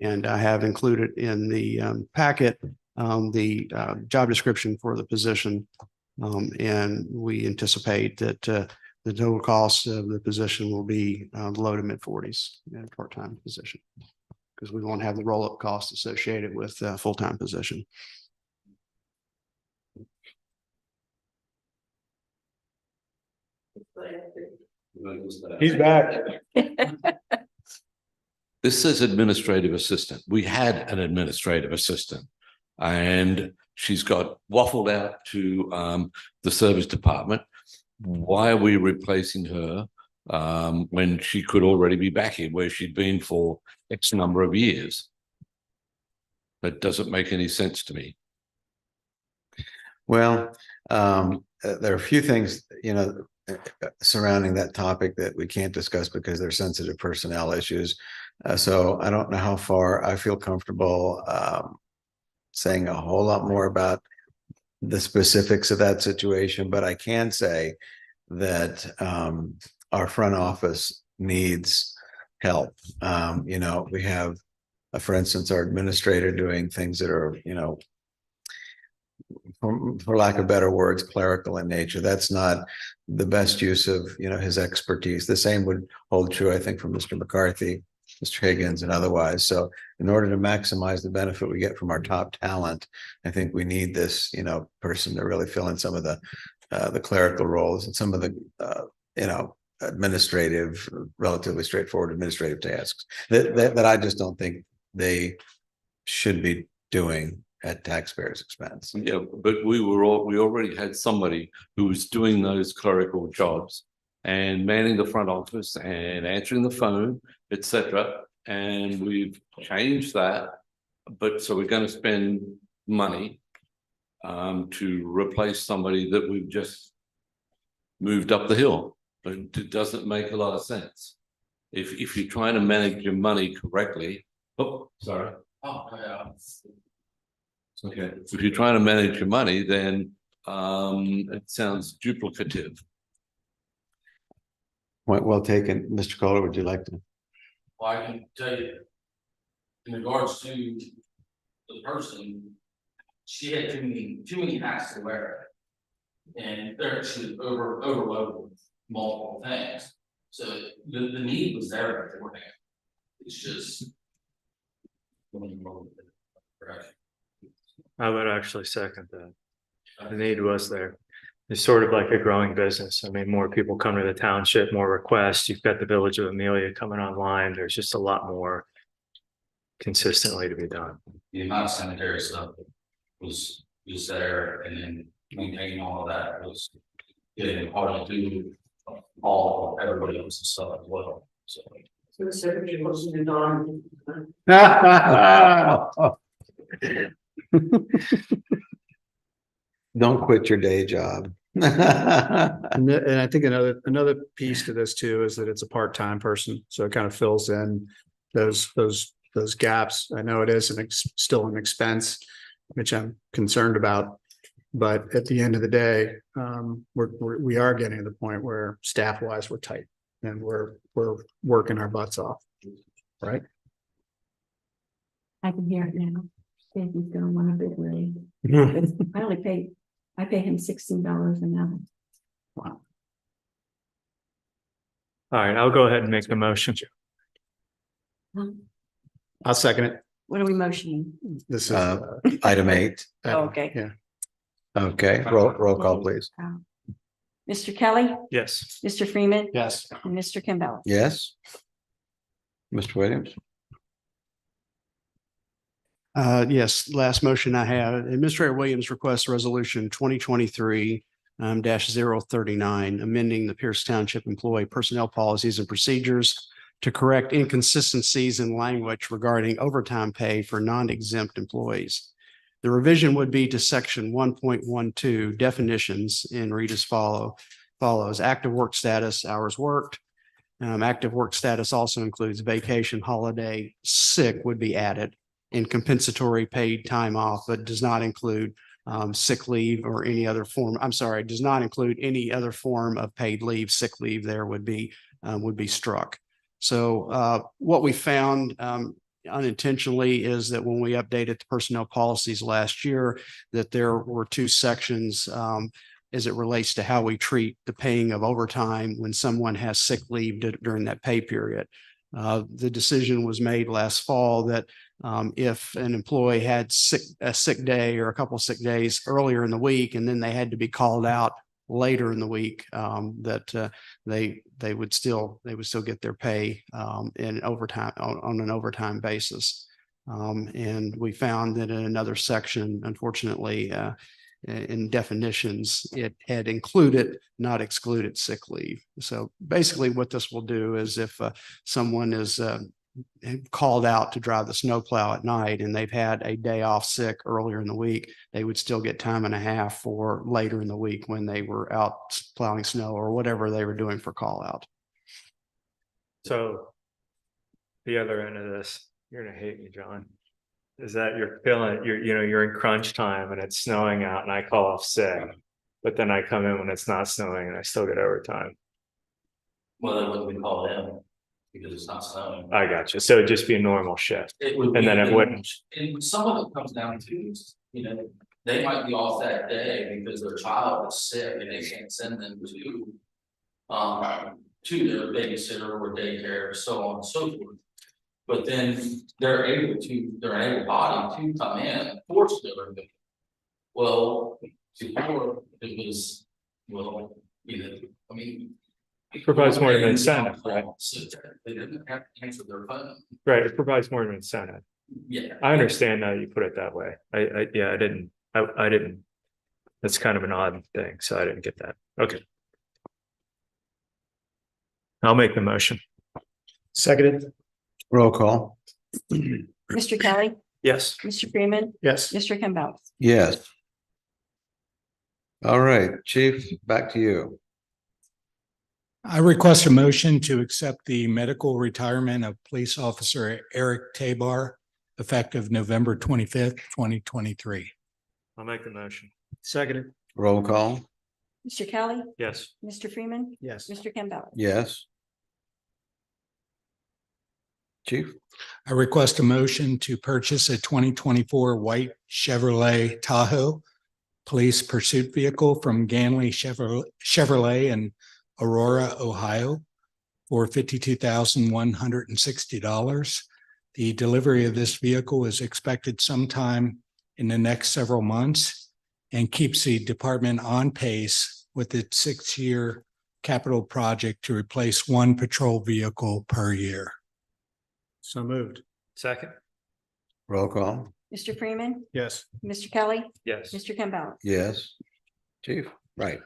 And I have included in the packet the job description for the position And we anticipate that the total cost of the position will be low to mid-40s in a part-time position. Because we won't have the roll-up cost associated with a full-time position. He's back. This is administrative assistant. We had an administrative assistant. And she's got waffled out to the service department. Why are we replacing her when she could already be back here where she'd been for X number of years? That doesn't make any sense to me. Well, there are a few things, surrounding that topic that we can't discuss because they're sensitive personnel issues. So I don't know how far I feel comfortable saying a whole lot more about the specifics of that situation, but I can say that our front office needs help. We have, for instance, our administrator doing things that are, for lack of better words, clerical in nature. That's not the best use of, his expertise. The same would hold true, I think, for Mr. McCarthy, Mr. Higgins, and otherwise. So in order to maximize the benefit we get from our top talent, I think we need this, person to really fill in some of the clerical roles and some of the, administrative, relatively straightforward administrative tasks that I just don't think they should be doing at taxpayers' expense. Yeah, but we already had somebody who was doing those clerical jobs and manning the front office and answering the phone, etc. And we've changed that, but so we're going to spend money to replace somebody that we've just moved up the hill. But it doesn't make a lot of sense. If you're trying to manage your money correctly, sorry. Oh, yeah. Okay, if you're trying to manage your money, then it sounds duplicative. Well taken. Mr. Kohler, would you like to? Well, I can tell you, in regards to the person, she had too many hats to wear. And she was overloaded with multiple things. So the need was there beforehand. It's just. I would actually second that. The need was there. It's sort of like a growing business. I mean, more people come to the township, more requests. You've got the village of Amelia coming online. There's just a lot more consistently to be done. The amount of sanitary stuff was there, and then maintaining all of that was getting hard to do all everybody else's stuff as well. So the secretary wants to do on. Don't quit your day job. And I think another piece to this too is that it's a part-time person, so it kind of fills in those gaps. I know it is still an expense, which I'm concerned about, but at the end of the day, we are getting to the point where staff-wise we're tight and we're working our butts off, right? I can hear it now. He's gonna want a big raise. I pay him $16 an hour. Wow. All right, I'll go ahead and make the motion. I'll second it. What are we motioning? This is item 8. Okay. Yeah. Okay, roll call, please. Mr. Kelly, Yes. Mr. Freeman, Yes. and Mr. Campbell. Yes. Mr. Williams? Yes, last motion I have, Administrator Williams requests resolution 2023 -039, amending the Pierce Township employee personnel policies and procedures to correct inconsistencies in language regarding overtime pay for non-exempt employees. The revision would be to section 1.12 definitions and read as follows: active work status, hours worked. Active work status also includes vacation, holiday, sick would be added, and compensatory paid time off, but does not include sick leave or any other form. I'm sorry, does not include any other form of paid leave. Sick leave there would be struck. So what we found unintentionally is that when we updated the personnel policies last year, that there were two sections as it relates to how we treat the paying of overtime when someone has sick leave during that pay period. The decision was made last fall that if an employee had a sick day or a couple of sick days earlier in the week, and then they had to be called out later in the week, that they would still get their pay in overtime on an overtime basis. And we found that in another section, unfortunately, in definitions, it had included, not excluded sick leave. So basically what this will do is if someone is called out to drive the snowplow at night and they've had a day off sick earlier in the week, they would still get time and a half for later in the week when they were out plowing snow or whatever they were doing for call out. So the other end of this, you're gonna hate me, John, is that you're feeling, you're in crunch time and it's snowing out and I call off sick, but then I come in when it's not snowing and I still get overtime. Well, that wouldn't be called in because it's not snowing. I got you. So it'd just be a normal shift. It would. And then it wouldn't. And some of it comes down to, they might be off that day because their child is sick and they can't send them to their babysitter or daycare, so on and so forth. But then they're able bodied to come in, force delivery. Well, before it was, It provides more of an incentive, right? They didn't have to answer their phone. Right, it provides more of an incentive. Yeah. I understand now you put it that way. I didn't. That's kind of an odd thing, so I didn't get that. Okay. I'll make the motion. Seconded. Roll call. Mr. Kelly, Yes. Mr. Freeman, Yes. Mr. Campbell. Yes. All right, Chief, back to you. I request a motion to accept the medical retirement of Police Officer Eric Tabar effective November 25th, 2023. I'll make the motion. Seconded. Roll call. Mr. Kelly, Yes. Mr. Freeman, Yes. Mr. Campbell. Yes. Chief. I request a motion to purchase a 2024 white Chevrolet Tahoe police pursuit vehicle from Ganley Chevrolet in Aurora, Ohio for $52,160. The delivery of this vehicle is expected sometime in the next several months and keeps the department on pace with its 6-year capital project to replace one patrol vehicle per year. So moved. Second. Roll call. Mr. Freeman, Yes. Mr. Kelly, Yes. Mr. Campbell. Yes. Chief, right.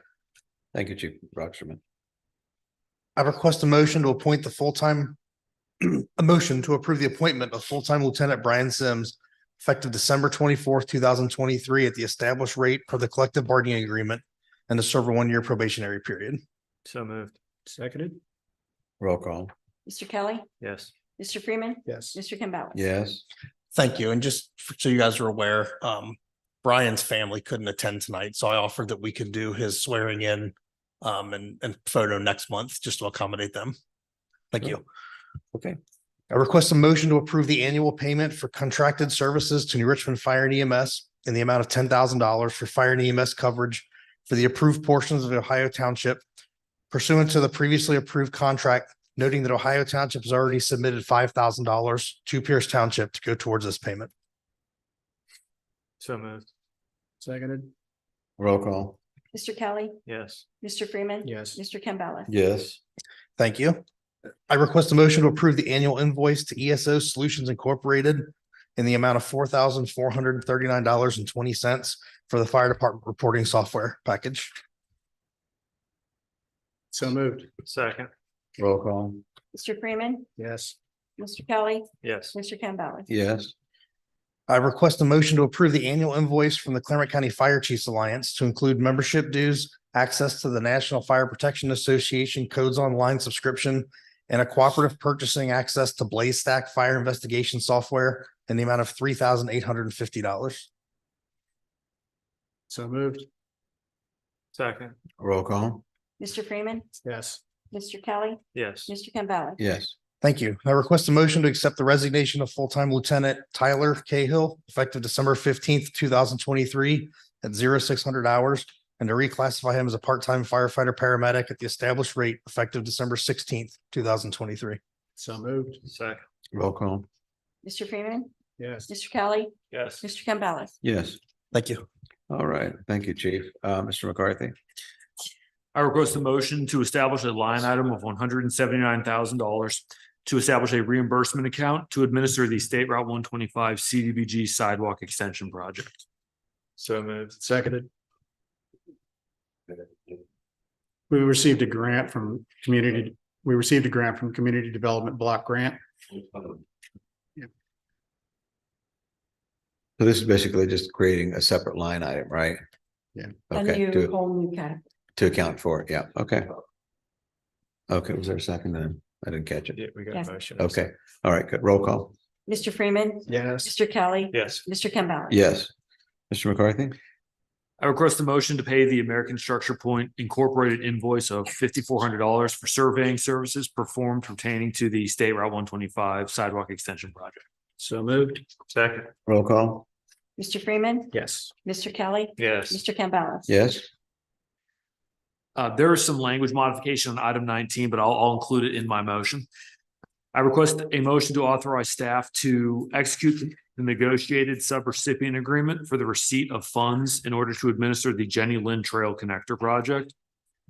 Thank you, Chief Brockstrom. I request a motion to appoint the full-time, a motion to approve the appointment of full-time Lieutenant Brian Sims effective December 24th, 2023 at the established rate per the collective bargaining agreement and to serve a 1-year probationary period. So moved. Seconded. Roll call. Mr. Kelly, Yes. Mr. Freeman, Yes. Mr. Campbell. Yes. Thank you. And just so you guys are aware, Brian's family couldn't attend tonight, so I offered that we could do his swearing in and photo next month just to accommodate them. Thank you. Okay. I request a motion to approve the annual payment for contracted services to New Richmond Fire and EMS in the amount of $10,000 for fire and EMS coverage for the approved portions of Ohio Township pursuant to the previously approved contract, noting that Ohio Township has already submitted $5,000 to Pierce Township to go towards this payment. So moved. Seconded. Roll call. Mr. Kelly, Yes. Mr. Freeman. Yes. Mr. Campbell. Yes. Thank you. I request a motion to approve the annual invoice to ESO Solutions Incorporated in the amount of $4,439.20 for the fire department reporting software package. So moved. Second. Roll call. Mr. Freeman, Yes. Mr. Kelly, Yes. Mr. Campbell. Yes. I request a motion to approve the annual invoice from the Claremont County Fire Chiefs Alliance to include membership dues, access to the National Fire Protection Association Codes Online subscription, and a cooperative purchasing access to Blaze Stack Fire Investigation Software in the amount of $3,850. So moved. Second. Roll call. Mr. Freeman, Yes. Mr. Kelly, Yes. Mr. Campbell. Yes. Thank you. I request a motion to accept the resignation of full-time Lieutenant Tyler Cahill effective December 15th, 2023 at 0600 hours and to reclassify him as a part-time firefighter paramedic at the established rate effective December 16th, 2023. So moved. Second. Roll call. Mr. Freeman, Yes. Mr. Kelly, Yes. Mr. Campbell. Yes. Thank you. All right. Thank you, Chief. Mr. McCarthy. I request a motion to establish a line item of $179,000 to establish a reimbursement account to administer the State Route 125 CDBG sidewalk extension project. So moved. Seconded. We received a grant from Community Development Block Grant. So this is basically just creating a separate line item, right? Yeah. A Okay, new, whole new category. to account for it. Yeah, okay. Okay, was there a second then? I didn't catch it. Yeah, we got Yes. a motion. Okay, all right, good. Roll call. Mr. Freeman, Yes. Mr. Kelly, Yes. Mr. Campbell. Yes. Mr. McCarthy. I request a motion to pay the American Structure Point Incorporated invoice of $5,400 for surveying services performed pertaining to the State Route 125 sidewalk extension project. So moved. Second. Roll call. Mr. Freeman, Yes. Mr. Kelly, Yes. Mr. Campbell. Yes. There is some language modification on item 19, but I'll include it in my motion. I request a motion to authorize staff to execute the negotiated subrecipient agreement for the receipt of funds in order to administer the Jenny Lind Trail Connector project,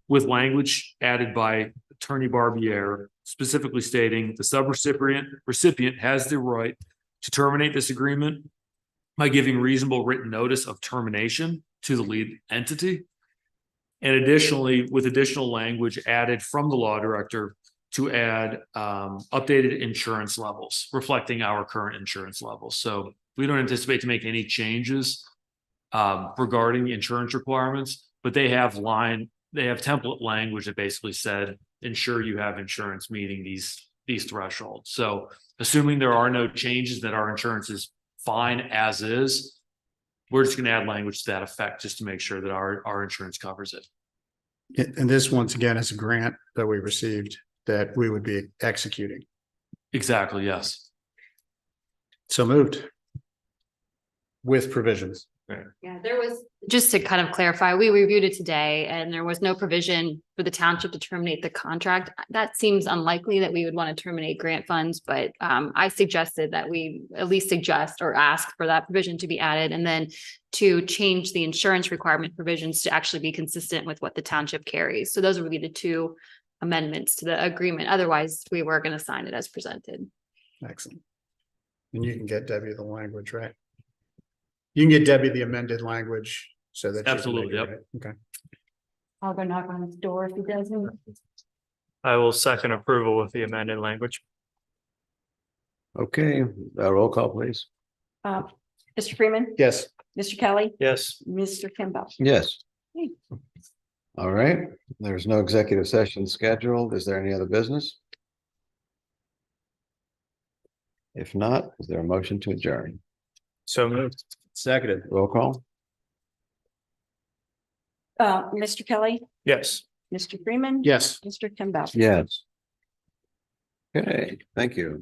with language added by Attorney Barbier, specifically stating the recipient has the right to terminate this agreement by giving reasonable written notice of termination to the lead entity. And additionally, with additional language added from the law director to add updated insurance levels, reflecting our current insurance levels. So we don't anticipate to make any changes regarding insurance requirements, but they have template language that basically said, ensure you have insurance meeting these thresholds. So assuming there are no changes, that our insurance is fine as is, we're just going to add language to that effect just to make sure that our insurance covers it. And this, once again, is a grant that we received that we would be executing. Exactly, yes. So moved. With provisions. Yeah, there was, just to kind of clarify, we reviewed it today and there was no provision for the township to terminate the contract. That seems unlikely that we would want to terminate grant funds, but I suggested that we at least suggest or ask for that provision to be added and then to change the insurance requirement provisions to actually be consistent with what the township carries. So those would be the two amendments to the agreement. Otherwise, we were going to sign it as presented. Excellent. And you can get Debbie the language, right? You can get Debbie the amended language so that. Absolutely, you can yep. make it right. Okay. I'll go knock on his door if he doesn't. I will second approval with the amended language. Okay, roll call, please. Mr. Freeman, Yes. Mr. Kelly, Yes. Mr. Campbell. Yes. Okay. All right, there's no executive session scheduled. Is there any other business? If not, is there a motion to adjourn? So moved. Seconded. Roll call. Mr. Kelly, Yes. Mr. Freeman. Yes. Mr. Campbell. Yes. Okay, thank you.